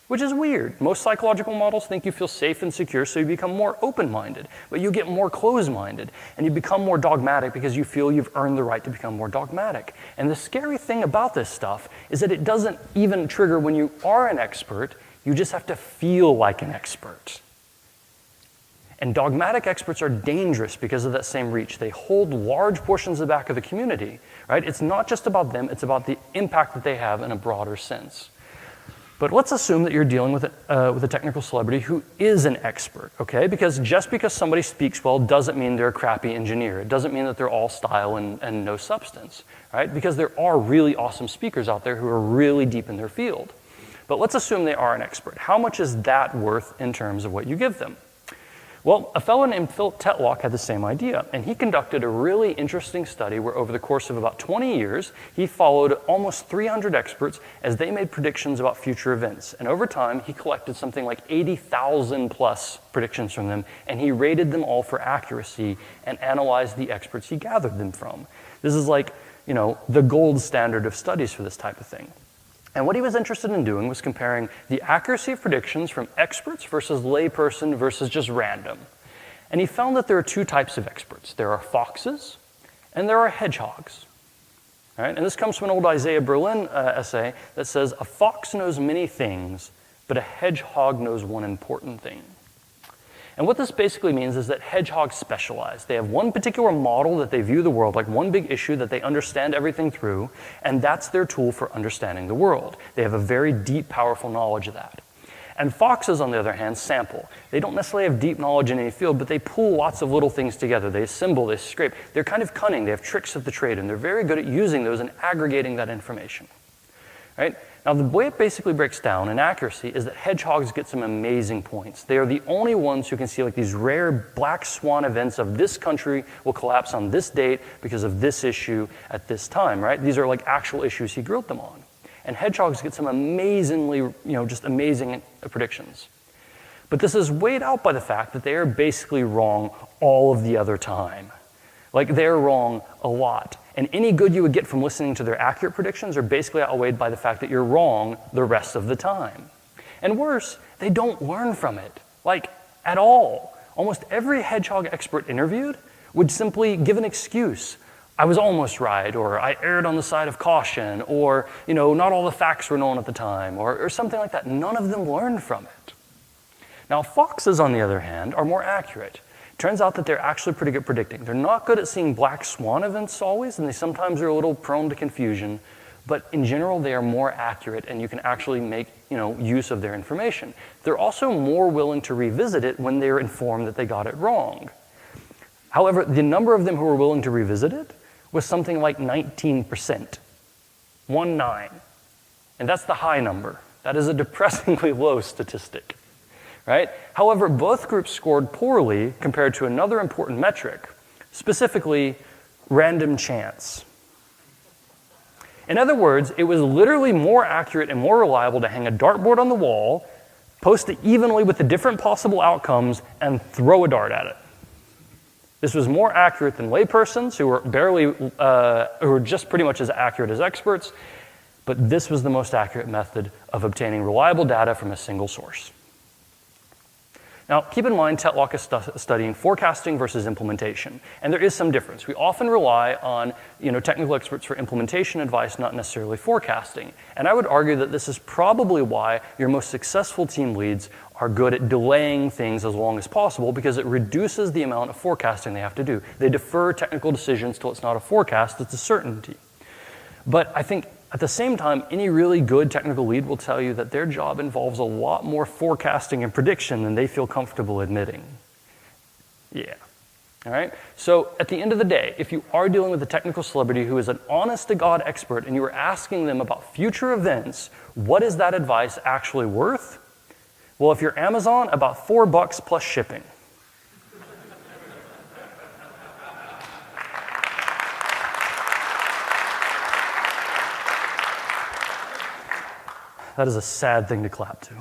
which is weird. Most psychological models think you feel safe and secure, so you become more open-minded, but you get more closed-minded, and you become more dogmatic because you feel you've earned the right to become more dogmatic. And the scary thing about this stuff is that it doesn't even trigger when you are an expert, you just have to feel like an expert. And dogmatic experts are dangerous because of that same reach. They hold large portions of the back of the community, right? It's not just about them, it's about the impact that they have in a broader sense. But let's assume that you're dealing with a technical celebrity who is an expert, okay? Because just because somebody speaks well doesn't mean they're a crappy engineer. It doesn't mean that they're all style and no substance, right? Because there are really awesome speakers out there who are really deep in their field. But let's assume they are an expert. How much is that worth in terms of what you give them? Well, a fellow named Philip Tetlock had the same idea, and he conducted a really interesting study where over the course of about 20 years, he followed almost 300 experts as they made predictions about future events. And over time, he collected something like 80,000 plus predictions from them, and he rated them all for accuracy and analyzed the experts he gathered them from. This is like, you know, the gold standard of studies for this type of thing. And what he was interested in doing was comparing the accuracy of predictions from experts versus layperson versus just random. And he found that there are two types of experts. There are foxes and there are hedgehogs. Right? And this comes from an old Isaiah Berlin essay that says, a fox knows many things, but a hedgehog knows one important thing. And what this basically means is that hedgehogs specialize. They have one particular model that they view the world, like one big issue that they understand everything through, and that's their tool for understanding the world. They have a very deep, powerful knowledge of that. And foxes, on the other hand, sample. They don't necessarily have deep knowledge in any field, but they pull lots of little things together. They assemble, they scrape. They're kind of cunning. They have tricks of the trade, and they're very good at using those and aggregating that information. Right? Now, the way it basically breaks down in accuracy is that hedgehogs get some amazing points. They are the only ones who can see like these rare black swan events of this country will collapse on this date because of this issue at this time, right? These are like actual issues he grilled them on. And hedgehogs get some amazingly, just amazing predictions. But this is weighed out by the fact that they are basically wrong all of the other time. Like, they're wrong a lot. And any good you would get from listening to their accurate predictions are basically outweighed by the fact that you're wrong the rest of the time. And worse, they don't learn from it, like, at all. Almost every hedgehog expert interviewed would simply give an excuse. I was almost right, or I erred on the side of caution, or, not all the facts were known at the time, or something like that. None of them learned from it. Now, foxes, on the other hand, are more accurate. turns out that they're actually pretty good at predicting. They're not good at seeing black swan events always, and they sometimes are a little prone to confusion, but in general, they are more accurate, and you can actually make use of their information. They're also more willing to revisit it when they're informed that they got it wrong. However, the number of them who were willing to revisit it was something like 19%. 19. And that's the high number. That is a depressingly low statistic, right? However, both groups scored poorly compared to another important metric, specifically random chance. In other words, it was literally more accurate and more reliable to hang a dartboard on the wall, post it evenly with the different possible outcomes, and throw a dart at it. This was more accurate than laypersons who were just pretty much as accurate as experts, but this was the most accurate method of obtaining reliable data from a single source. Now, keep in mind, Tetlock is studying forecasting versus implementation, and there is some difference. We often rely on technical experts for implementation advice, not necessarily forecasting. And I would argue that this is probably why your most successful team leads are good at delaying things as long as possible, because it reduces the amount of forecasting they have to do. They defer technical decisions till it's not a forecast, it's a certainty. But I think at the same time, any really good technical lead will tell you that their job involves a lot more forecasting and prediction than they feel comfortable admitting. Yeah. All right? So at the end of the day, if you are dealing with a technical celebrity who is an honest-to-God expert and you are asking them about future events, what is that advice actually worth? Well, if you're Amazon, about $4 plus shipping. That is a sad thing to clap to.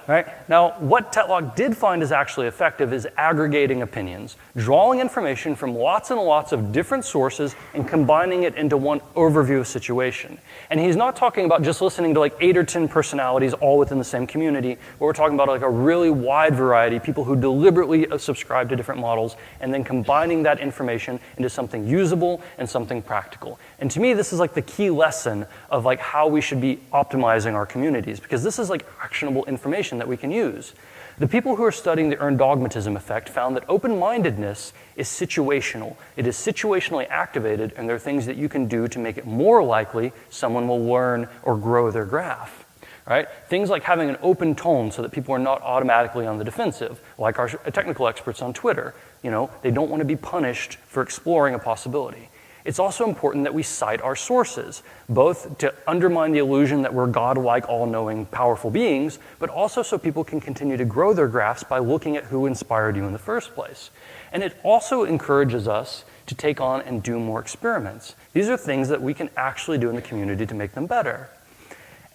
Right? Now, what Tetlock did find is actually effective is aggregating opinions, drawing information from lots and lots of different sources and combining it into one overview of situation. And he's not talking about just listening to like 8 or 10 personalities all within the same community, but we're talking about like a really wide variety, people who deliberately subscribe to different models, and then combining that information into something usable and something practical. And to me, this is like the key lesson of like how we should be optimizing our communities, because this is like actionable information that we can use. The people who are studying the earned dogmatism effect found that open-mindedness is situational. It is situationally activated, and there are things that you can do to make it more likely someone will learn or grow their graph. Right? Things like having an open tone so that people are not automatically on the defensive, like our technical experts on Twitter. They don't want to be punished for exploring a possibility. It's also important that we cite our sources, both to undermine the illusion that we're godlike, all-knowing, powerful beings, but also so people can continue to grow their graphs by looking at who inspired you in the first place. And it also encourages us to take on and do more experiments. These are things that we can actually do in the community to make them better.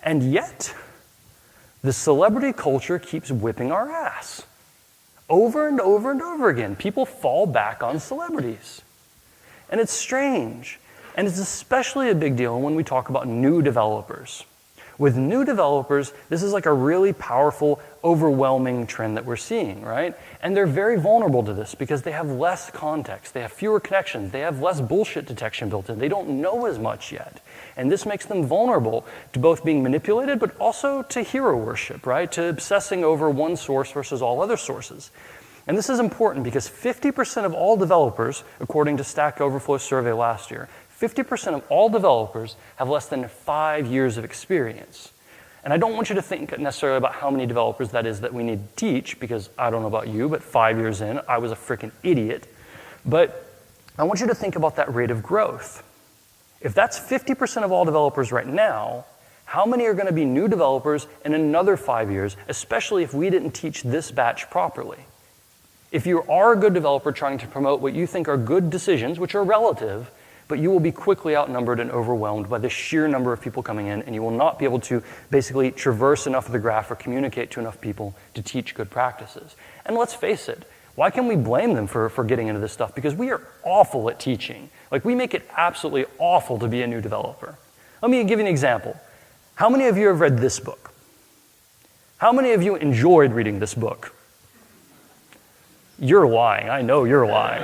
And yet, the celebrity culture keeps whipping our ass. Over and over and over again, people fall back on celebrities. And it's strange. And it's especially a big deal when we talk about new developers. With new developers, this is like a really powerful, overwhelming trend that we're seeing, right? And they're very vulnerable to this because they have less context, they have fewer connections, they have less bullshit detection built in, they don't know as much yet. And this makes them vulnerable to both being manipulated, but also to hero worship, right? To obsessing over one source versus all other sources. And this is important because 50% of all developers, according to Stack Overflow's survey last year, 50% of all developers have less than 5 years of experience. And I don't want you to think necessarily about how many developers that is that we need to teach, because I don't know about you, but 5 years in, I was a freaking idiot. But I want you to think about that rate of growth. If that's 50% of all developers right now, how many are going to be new developers in another 5 years, especially if we didn't teach this batch properly? If you are a good developer trying to promote what you think are good decisions, which are relative, but you will be quickly outnumbered and overwhelmed by the sheer number of people coming in, and you will not be able to basically traverse enough of the graph or communicate to enough people to teach good practices. And let's face it, why can we blame them for getting into this stuff? Because we are awful at teaching. Like, we make it absolutely awful to be a new developer. Let me give you an example. How many of you have read this book? How many of you enjoyed reading this book? You're lying. I know you're lying,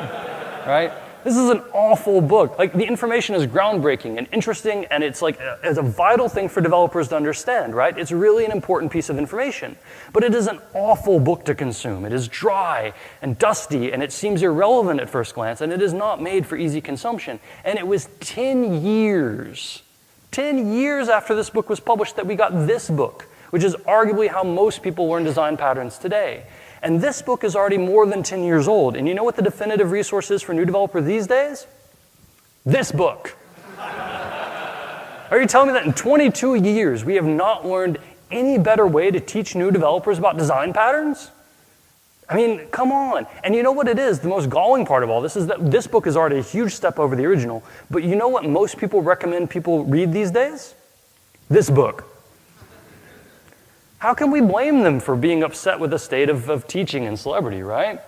right? This is an awful book. Like, the information is groundbreaking and interesting, and it's like it's a vital thing for developers to understand, right? It's really an important piece of information. But it is an awful book to consume. It is dry and dusty, and it seems irrelevant at first glance, and it is not made for easy consumption. And it was 10 years after this book was published that we got this book, which is arguably how most people learn design patterns today. And this book is already more than 10 years old. And you know what the definitive resource is for new developer these days? This book. Are you telling me that in 22 years we have not learned any better way to teach new developers about design patterns? I mean, come on. And you know what it is? The most galling part of all this is that this book is already a huge step over the original. But you know what most people recommend people read these days? This book. How can we blame them for being upset with the state of teaching and celebrity, right?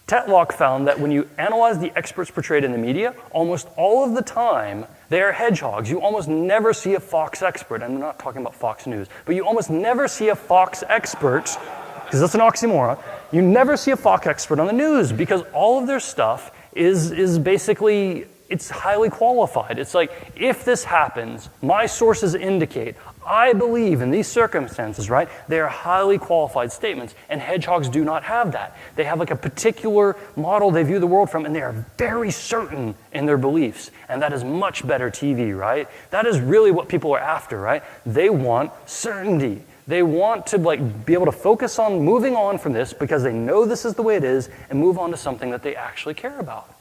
Tetlock found that when you analyze the experts portrayed in the media, almost all of the time, they are hedgehogs. You almost never see a Fox expert. I'm not talking about Fox News, but you almost never see a Fox expert, because that's an oxymoron. You never see a Fox expert on the news, because all of their stuff is basically, it's highly qualified. It's like, if this happens, my sources indicate, I believe in these circumstances, right? They are highly qualified statements, and hedgehogs do not have that. They have like a particular model they view the world from, and they are very certain in their beliefs, and that is much better TV, right? That is really what people are after, right? They want certainty. They want to like be able to focus on moving on from this because they know this is the way it is and move on to something that they actually care about.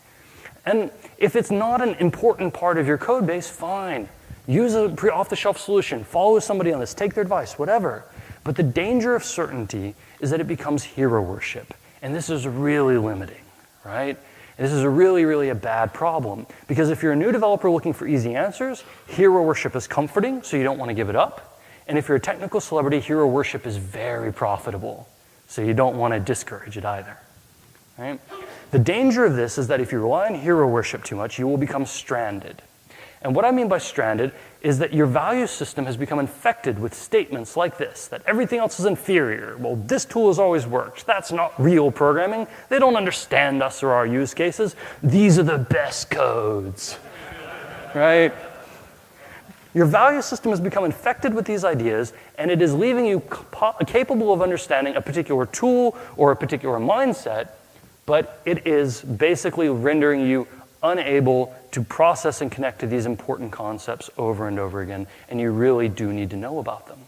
And if it's not an important part of your code base, fine. Use a off-the-shelf solution. Follow somebody on this. Take their advice, whatever. But the danger of certainty is that it becomes hero worship. And this is really limiting, right? This is really a bad problem. Because if you're a new developer looking for easy answers, hero worship is comforting, so you don't want to give it up. And if you're a technical celebrity, hero worship is very profitable, so you don't want to discourage it either, right? The danger of this is that if you rely on hero worship too much, you will become stranded. And what I mean by stranded is that your value system has become infected with statements like this, that everything else is inferior. Well, this tool has always worked. That's not real programming. They don't understand us or our use cases. These are the best codes, right? Your value system has become infected with these ideas, and it is leaving you capable of understanding a particular tool or a particular mindset, but it is basically rendering you unable to process and connect to these important concepts over and over again, and you really do need to know about them.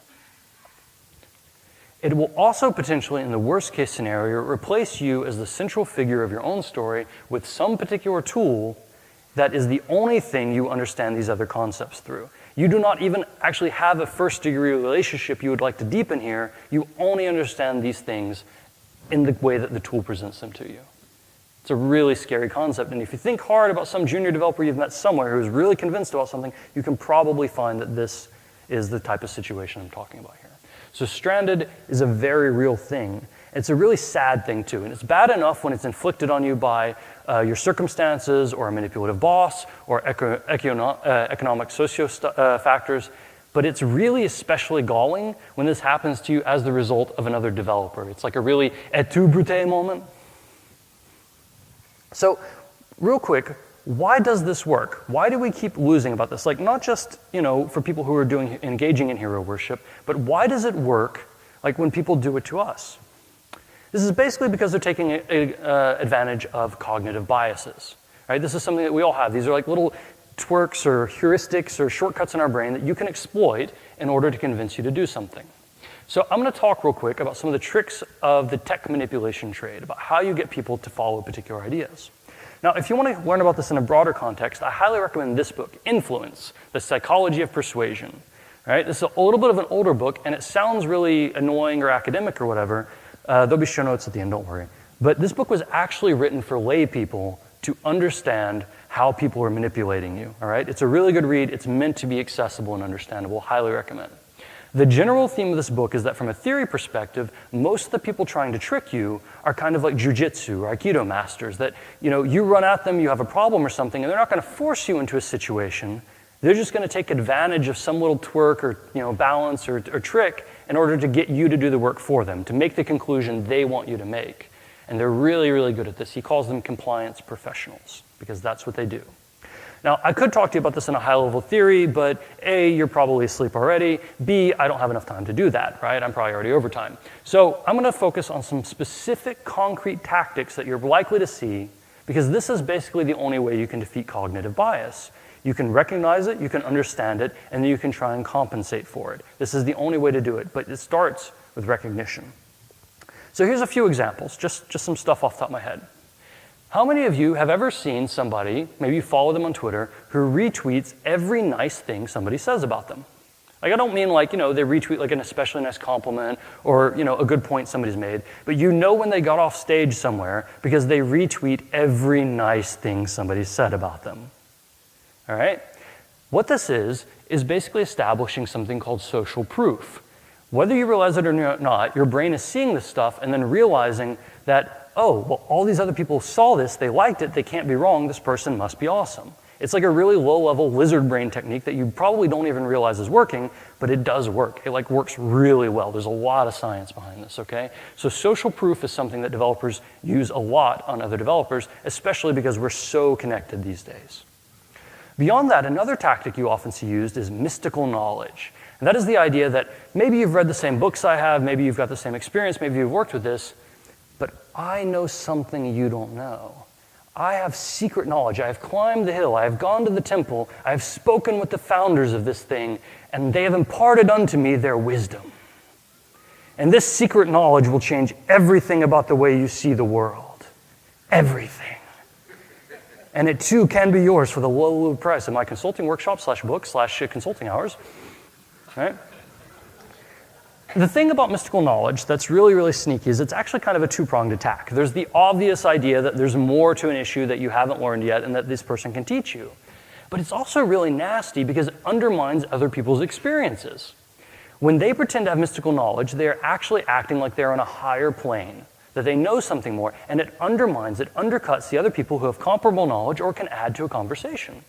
It will also potentially, in the worst case scenario, replace you as the central figure of your own story with some particular tool that is the only thing you understand these other concepts through. You do not even actually have a first-degree relationship you would like to deepen here. You only understand these things in the way that the tool presents them to you. It's a really scary concept, and if you think hard about some junior developer you've met somewhere who's really convinced about something, you can probably find that this is the type of situation I'm talking about here. So stranded is a very real thing. It's a really sad thing too, and it's bad enough when it's inflicted on you by your circumstances or a manipulative boss or economic factors, but it's really especially galling when this happens to you as the result of another developer. It's like a really et tu Brute moment. So, real quick, why does this work? Why do we keep losing about this? Like, not just, for people who are engaging in hero worship, but why does it work, like, when people do it to us? This is basically because they're taking advantage of cognitive biases, right? This is something that we all have. These are like little twerks or heuristics or shortcuts in our brain that you can exploit in order to convince you to do something. So I'm going to talk real quick about some of the tricks of the tech manipulation trade, about how you get people to follow particular ideas. Now, if you want to learn about this in a broader context, I highly recommend this book, Influence, The Psychology of Persuasion. Right? This is a little bit of an older book, and it sounds really annoying or academic or whatever. There'll be show notes at the end, don't worry. But this book was actually written for lay people to understand how people are manipulating you. All right? It's a really good read. It's meant to be accessible and understandable. Highly recommend. The general theme of this book is that from a theory perspective, most of the people trying to trick you are kind of like jujitsu or aikido masters, that you run at them, you have a problem or something, and they're not going to force you into a situation. They're just going to take advantage of some little twerk or balance or trick in order to get you to do the work for them, to make the conclusion they want you to make. And they're really, really good at this. He calls them compliance professionals because that's what they do. Now, I could talk to you about this in a high-level theory, but A, you're probably asleep already. B, I don't have enough time to do that, right? I'm probably already over time. So I'm going to focus on some specific concrete tactics that you're likely to see, because this is basically the only way you can defeat cognitive bias. You can recognize it, you can understand it, and then you can try and compensate for it. This is the only way to do it, but it starts with recognition. So here's a few examples, just some stuff off the top of my head. How many of you have ever seen somebody, maybe you follow them on Twitter, who retweets every nice thing somebody says about them? Like, I don't mean like, they retweet like an especially nice compliment or, a good point somebody's made, but when they got off stage somewhere because they retweet every nice thing somebody said about them. All right? What this is basically establishing something called social proof. Whether you realize it or not, your brain is seeing this stuff and then realizing that, oh, well, all these other people saw this, they liked it, they can't be wrong, this person must be awesome. It's like a really low-level lizard brain technique that you probably don't even realize is working, but it does work. It works really well. There's a lot of science behind this, okay? So social proof is something that developers use a lot on other developers, especially because we're so connected these days. Beyond that, another tactic you often see used is mystical knowledge. And that is the idea that maybe you've read the same books I have, maybe you've got the same experience, maybe you've worked with this, but I know something you don't know. I have secret knowledge. I have climbed the hill. I have gone to the temple. I have spoken with the founders of this thing, and they have imparted unto me their wisdom. And this secret knowledge will change everything about the way you see the world. Everything. And it too can be yours for the low, low price of my consulting workshop /book/consulting hours. Right? The thing about mystical knowledge that's really, really sneaky is it's actually kind of a two-pronged attack. There's the obvious idea that there's more to an issue that you haven't learned yet and that this person can teach you. But it's also really nasty because it undermines other people's experiences. When they pretend to have mystical knowledge, they are actually acting like they're on a higher plane, that they know something more, and it undercuts the other people who have comparable knowledge or can add to a conversation.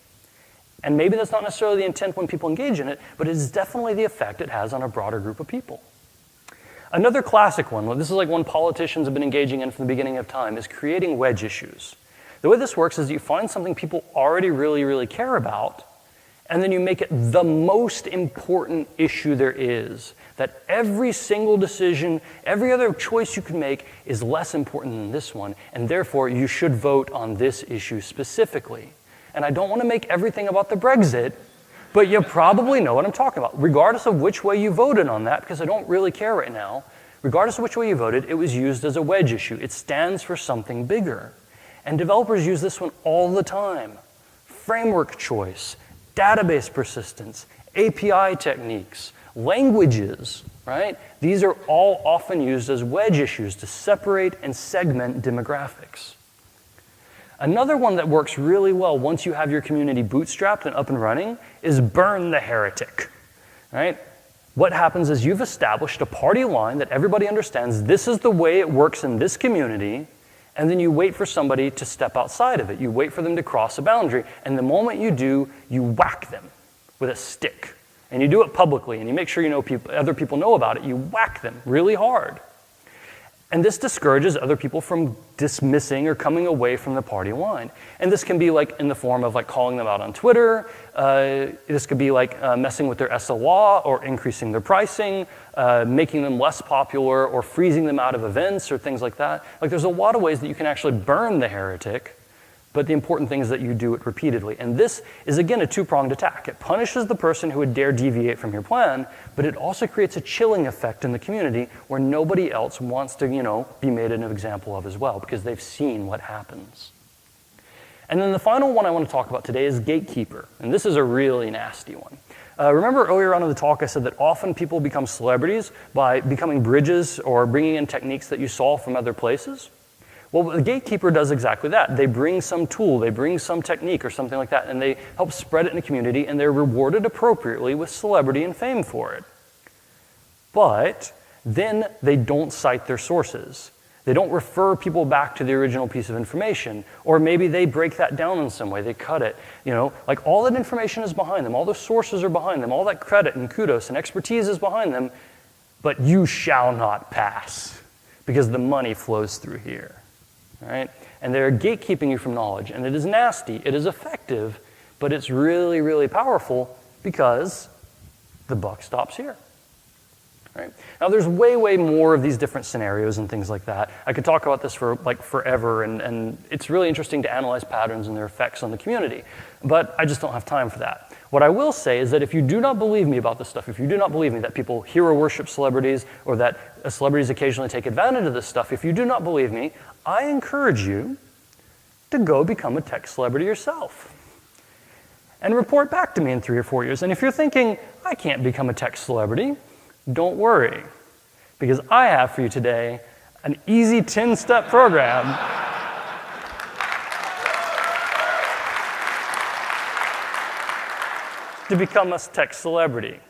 And maybe that's not necessarily the intent when people engage in it, but it is definitely the effect it has on a broader group of people. Another classic one, this is like one politicians have been engaging in from the beginning of time, is creating wedge issues. The way this works is you find something people already really, really care about, and then you make it the most important issue there is. That every single decision, every other choice you can make is less important than this one, and therefore you should vote on this issue specifically. And I don't want to make everything about the Brexit, but you probably know what I'm talking about. Regardless of which way you voted on that, because I don't really care right now, regardless of which way you voted, it was used as a wedge issue. It stands for something bigger. And developers use this one all the time. Framework choice, database persistence, API techniques, languages, right? These are all often used as wedge issues to separate and segment demographics. Another one that works really well once you have your community bootstrapped and up and running is burn the heretic, right? What happens is you've established a party line that everybody understands this is the way it works in this community, and then you wait for somebody to step outside of it. You wait for them to cross a boundary, and the moment you do, you whack them with a stick. And you do it publicly, and you make sure other people know about it. You whack them really hard. And this discourages other people from dismissing or coming away from the party line. And this can be like in the form of like calling them out on Twitter. This could be like messing with their SLA or increasing their pricing, making them less popular or freezing them out of events or things like that. Like there's a lot of ways that you can actually burn the heretic, but the important thing is that you do it repeatedly. And this is, again, a two-pronged attack. It punishes the person who would dare deviate from your plan, but it also creates a chilling effect in the community where nobody else wants to, be made an example of as well because they've seen what happens. And then the final one I want to talk about today is gatekeeper. And this is a really nasty one. Remember earlier on in the talk I said that often people become celebrities by becoming bridges or bringing in techniques that you saw from other places? Well, the gatekeeper does exactly that. They bring some tool, they bring some technique or something like that, and they help spread it in the community, and they're rewarded appropriately with celebrity and fame for it. But then they don't cite their sources. They don't refer people back to the original piece of information, or maybe they break that down in some way, they cut it. Like all that information is behind them, all those sources are behind them, all that credit and kudos and expertise is behind them, but you shall not pass, because the money flows through here. right? And they're gatekeeping you from knowledge. And it is nasty, it is effective, but it's really, really powerful because the buck stops here. Right? Now, there's way, way more of these different scenarios and things like that. I could talk about this for like forever, and it's really interesting to analyze patterns and their effects on the community. But I just don't have time for that. What I will say is that if you do not believe me about this stuff, if you do not believe me that people hero worship celebrities or that celebrities occasionally take advantage of this stuff, if you do not believe me, I encourage you to go become a tech celebrity yourself and report back to me in 3 or 4 years. And if you're thinking, I can't become a tech celebrity, don't worry, because I have for you today an easy 10-step program to become a tech celebrity.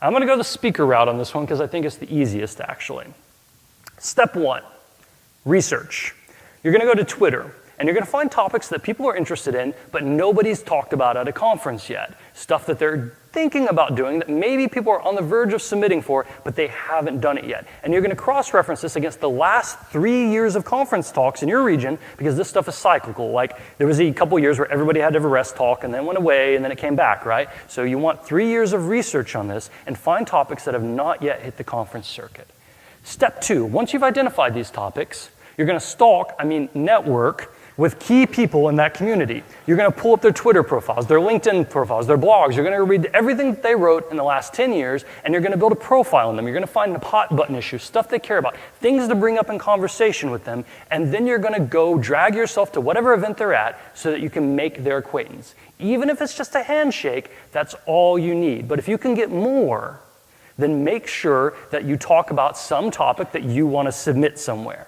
I'm going to go the speaker route on this one because I think it's the easiest, actually. Step 1, research. You're going to go to Twitter, and you're going to find topics that people are interested in, but nobody's talked about at a conference yet. Stuff that they're thinking about doing that maybe people are on the verge of submitting for, but they haven't done it yet. And you're going to cross-reference this against the last 3 years of conference talks in your region, because this stuff is cyclical. Like, there was a couple years where everybody had to have a rest talk, and then went away, and then it came back, right? So you want 3 years of research on this, and find topics that have not yet hit the conference circuit. Step 2, once you've identified these topics, you're going to network with key people in that community. You're going to pull up their Twitter profiles, their LinkedIn profiles, their blogs. You're going to read everything that they wrote in the last 10 years, and you're going to build a profile on them. You're going to find the hot button issues, stuff they care about, things to bring up in conversation with them, and then you're going to go drag yourself to whatever event they're at so that you can make their acquaintance. Even if it's just a handshake, that's all you need. But if you can get more, then make sure that you talk about some topic that you want to submit somewhere.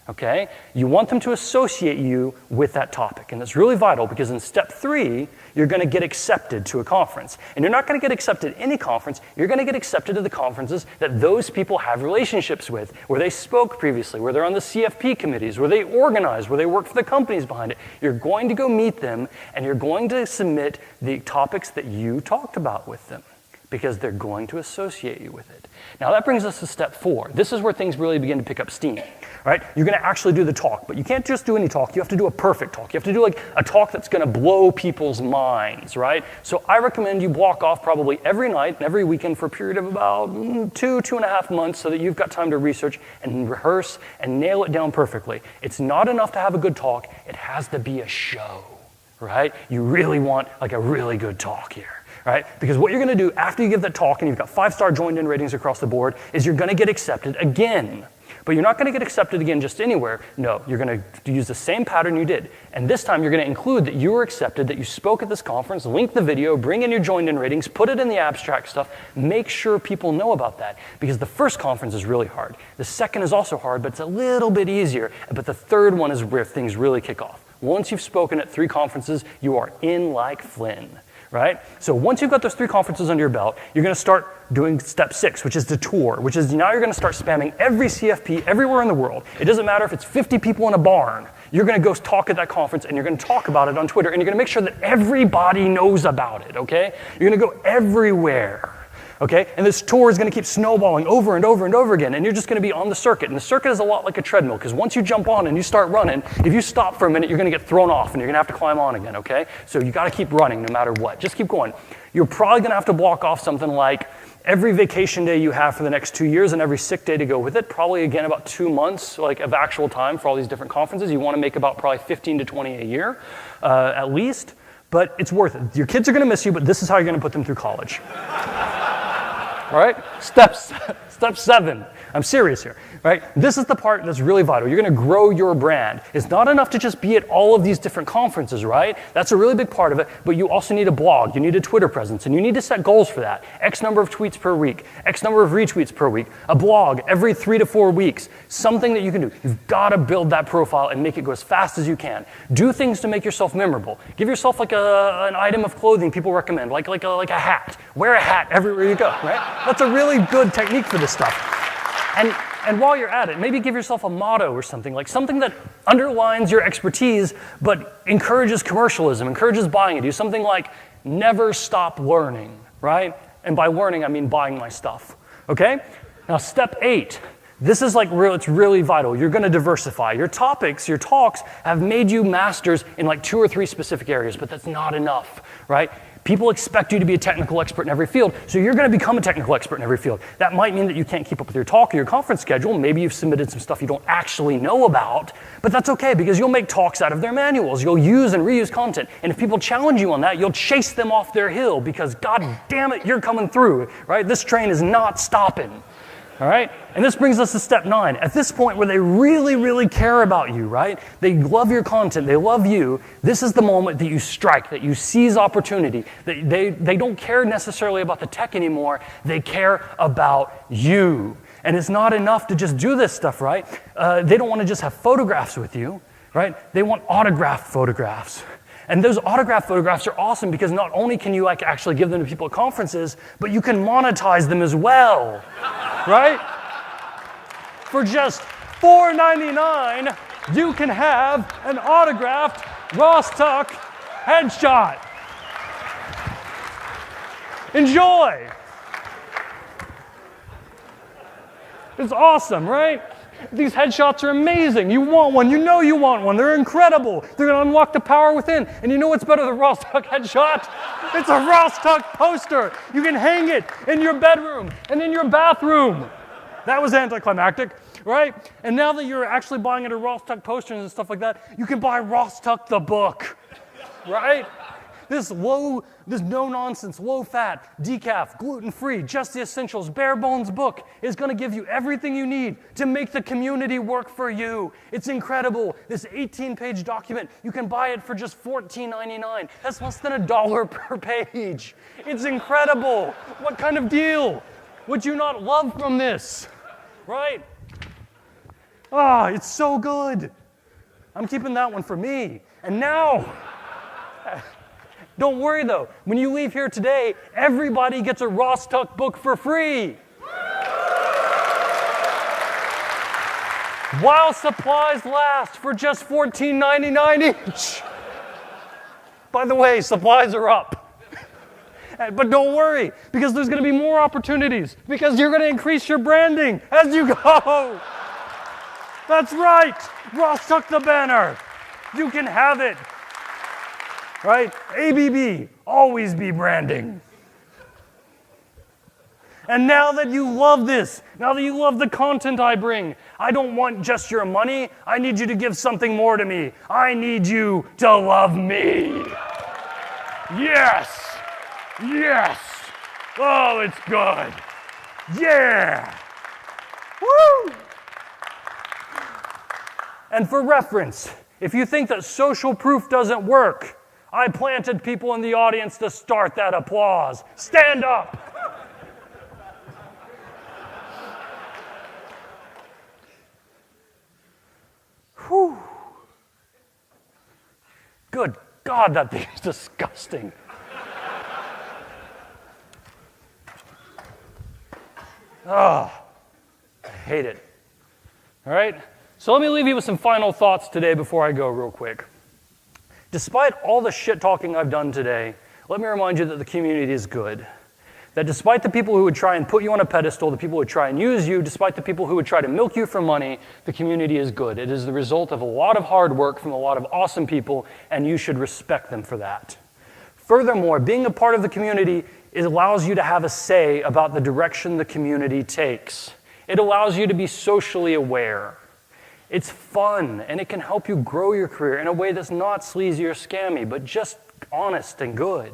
Okay? You want them to associate you with that topic. And it's really vital because in step 3, you're going to get accepted to a conference. And you're not going to get accepted to any conference. You're going to get accepted to the conferences that those people have relationships with, where they spoke previously, where they're on the CFP committees, where they organize, where they work for the companies behind it. You're going to go meet them, and you're going to submit the topics that you talked about with them, because they're going to associate you with it. Now that brings us to step 4. This is where things really begin to pick up steam. Right? You're going to actually do the talk, but you can't just do any talk. You have to do a perfect talk. You have to do like a talk that's going to blow people's minds, right? So I recommend you block off probably every night and every weekend for a period of about 2.5 months so that you've got time to research and rehearse and nail it down perfectly. It's not enough to have a good talk. It has to be a show, right? You really want like a really good talk here. Right? Because what you're going to do after you give that talk and you've got 5-star joined-in ratings across the board is you're going to get accepted again. But you're not going to get accepted again just anywhere. No, you're going to use the same pattern you did. And this time you're going to include that you were accepted, that you spoke at this conference, link the video, bring in your joined-in ratings, put it in the abstract stuff, make sure people know about that. Because the first conference is really hard. The second is also hard, but it's a little bit easier. But the third one is where things really kick off. Once you've spoken at 3 conferences, you are in like Flynn. Right? So once you've got those 3 conferences under your belt, you're going to start doing step 6, which is the tour, which is now you're going to start spamming every CFP everywhere in the world. It doesn't matter if it's 50 people in a barn. You're going to go talk at that conference, and you're going to talk about it on Twitter, and you're going to make sure that everybody knows about it, okay? You're going to go everywhere. Okay? And this tour is going to keep snowballing over and over and over again, and you're just going to be on the circuit. And the circuit is a lot like a treadmill, because once you jump on and you start running, if you stop for a minute, you're going to get thrown off, and you're going to have to climb on again, okay? So you got to keep running no matter what. Just keep going. You're probably going to have to block off something like every vacation day you have for the next 2 years and every sick day to go with it, probably, again, about 2 months like of actual time for all these different conferences. You want to make about probably 15 to 20 a year, at least. But it's worth it. Your kids are going to miss you, but this is how you're going to put them through college. All right? Step 7. I'm serious here. Right? This is the part that's really vital. You're going to grow your brand. It's not enough to just be at all of these different conferences, right? That's a really big part of it, but you also need a blog. You need a Twitter presence, and you need to set goals for that. X number of tweets per week, X number of retweets per week, a blog every 3 to 4 weeks, something that you can do. You've got to build that profile and make it go as fast as you can. Do things to make yourself memorable. Give yourself like an item of clothing people recommend, like a hat. Wear a hat everywhere you go, right? That's a really good technique for this stuff. And while you're at it, maybe give yourself a motto or something, like something that underlines your expertise but encourages commercialism, encourages buying it. Do something like, never stop learning, right? And by learning, I mean buying my stuff, okay? Now, step 8. This is like real, it's really vital. You're going to diversify. Your topics, your talks have made you masters in like 2 or 3 specific areas, but that's not enough, right? People expect you to be a technical expert in every field, so you're going to become a technical expert in every field. That might mean that you can't keep up with your talk or your conference schedule. Maybe you've submitted some stuff you don't actually know about, but that's okay because you'll make talks out of their manuals. You'll use and reuse content, and if people challenge you on that, you'll chase them off their hill because, God damn it, you're coming through, right? This train is not stopping. All right? And this brings us to step 9. At this point where they really, really care about you, right? They love your content. They love you. This is the moment that you strike, that you seize opportunity. They don't care necessarily about the tech anymore. They care about you. And it's not enough to just do this stuff, right? They don't want to just have photographs with you, right? They want autographed photographs. And those autograph photographs are awesome because not only can you like actually give them to people at conferences, but you can monetize them as well, right? For just $4.99, you can have an autographed Ross Tuck headshot. Enjoy. It's awesome, right? These headshots are amazing. You want one. You know you want one. They're incredible. They're going to unlock the power within. And you know what's better than Ross Tuck headshot? It's a Ross Tuck poster. You can hang it in your bedroom and in your bathroom. That was anticlimactic, right? And now that you're actually buying it a Ross Tuck poster and stuff like that, you can buy Ross Tuck the book, right? This no-nonsense, low-fat, decaf, gluten-free, just the essentials, bare-bones book is going to give you everything you need to make the community work for you. It's incredible. This 18-page document, you can buy it for just $14.99. That's less than $1 per page. It's incredible. What kind of deal would you not love from this, right? It's so good. I'm keeping that one for me. And now... Don't worry, though. When you leave here today, everybody gets a Ross Tuck book for free. While supplies last for just $14.99 each. By the way, supplies are up. But don't worry, because there's going to be more opportunities, because you're going to increase your branding as you go. That's right. Ross Tuck the banner. You can have it. Right? ABB, always be branding. And now that you love this, now that you love the content I bring, I don't want just your money. I need you to give something more to me. I need you to love me. Yes. Yes. Oh, it's good. Yeah. Woo. And for reference, if you think that social proof doesn't work, I planted people in the audience to start that applause. Stand up. Whew. Good God, that thing is disgusting. I hate it. All right? So let me leave you with some final thoughts today before I go real quick. Despite all the shit talking I've done today, let me remind you that the community is good. That despite the people who would try and put you on a pedestal, the people who would try and use you, despite the people who would try to milk you for money, the community is good. It is the result of a lot of hard work from a lot of awesome people, and you should respect them for that. Furthermore, being a part of the community allows you to have a say about the direction the community takes. It allows you to be socially aware. It's fun, and it can help you grow your career in a way that's not sleazy or scammy, but just honest and good.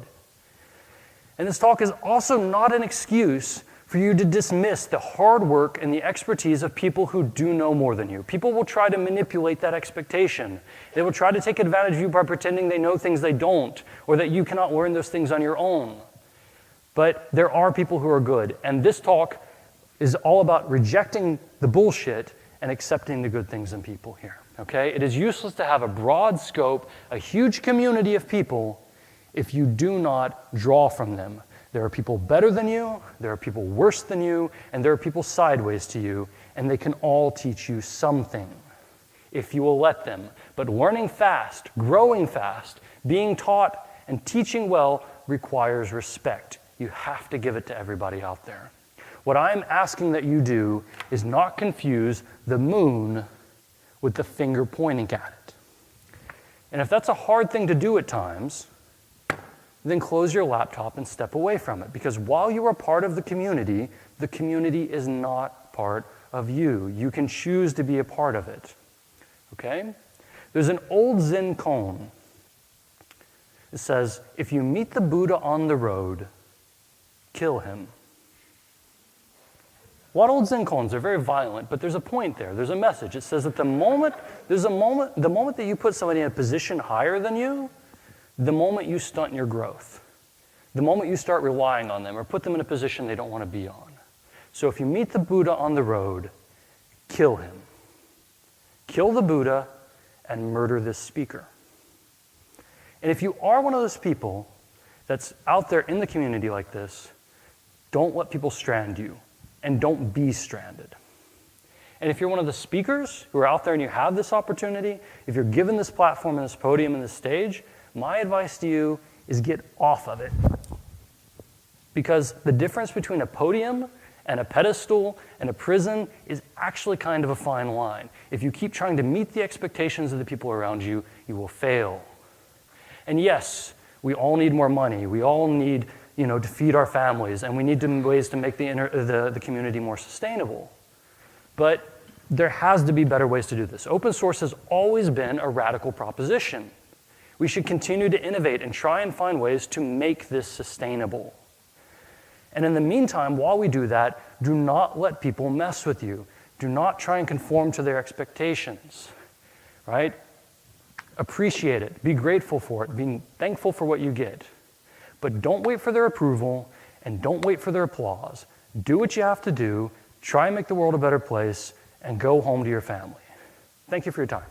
And this talk is also not an excuse for you to dismiss the hard work and the expertise of people who do know more than you. People will try to manipulate that expectation. They will try to take advantage of you by pretending they know things they don't, or that you cannot learn those things on your own. But there are people who are good, and this talk is all about rejecting the bullshit and accepting the good things in people here, okay? It is useless to have a broad scope, a huge community of people, if you do not draw from them. There are people better than you, there are people worse than you, and there are people sideways to you, and they can all teach you something, if you will let them. But learning fast, growing fast, being taught, and teaching well requires respect. You have to give it to everybody out there. What I'm asking that you do is not confuse the moon with the finger pointing at it. And if that's a hard thing to do at times, then close your laptop and step away from it. Because while you are part of the community is not part of you. You can choose to be a part of it. Okay? There's an old Zen koan. It says, if you meet the Buddha on the road, kill him. A lot of old Zen koans are very violent, but there's a point there. There's a message. It says that the moment that you put somebody in a position higher than you, the moment you stunt your growth, the moment you start relying on them or put them in a position they don't want to be on. So if you meet the Buddha on the road, kill him. Kill the Buddha and murder this speaker. And if you are one of those people that's out there in the community like this, don't let people strand you, and don't be stranded. And if you're one of the speakers who are out there and you have this opportunity, if you're given this platform and this podium and this stage, my advice to you is get off of it. Because the difference between a podium and a pedestal and a prison is actually kind of a fine line. If you keep trying to meet the expectations of the people around you, you will fail. And yes, we all need more money. We all need, to feed our families, and we need ways to make the community more sustainable. But there has to be better ways to do this. Open source has always been a radical proposition. We should continue to innovate and try and find ways to make this sustainable. And in the meantime, while we do that, do not let people mess with you. Do not try and conform to their expectations, right? Appreciate it. Be grateful for it. Be thankful for what you get. But don't wait for their approval and don't wait for their applause. Do what you have to do. Try and make the world a better place and go home to your family. Thank you for your time.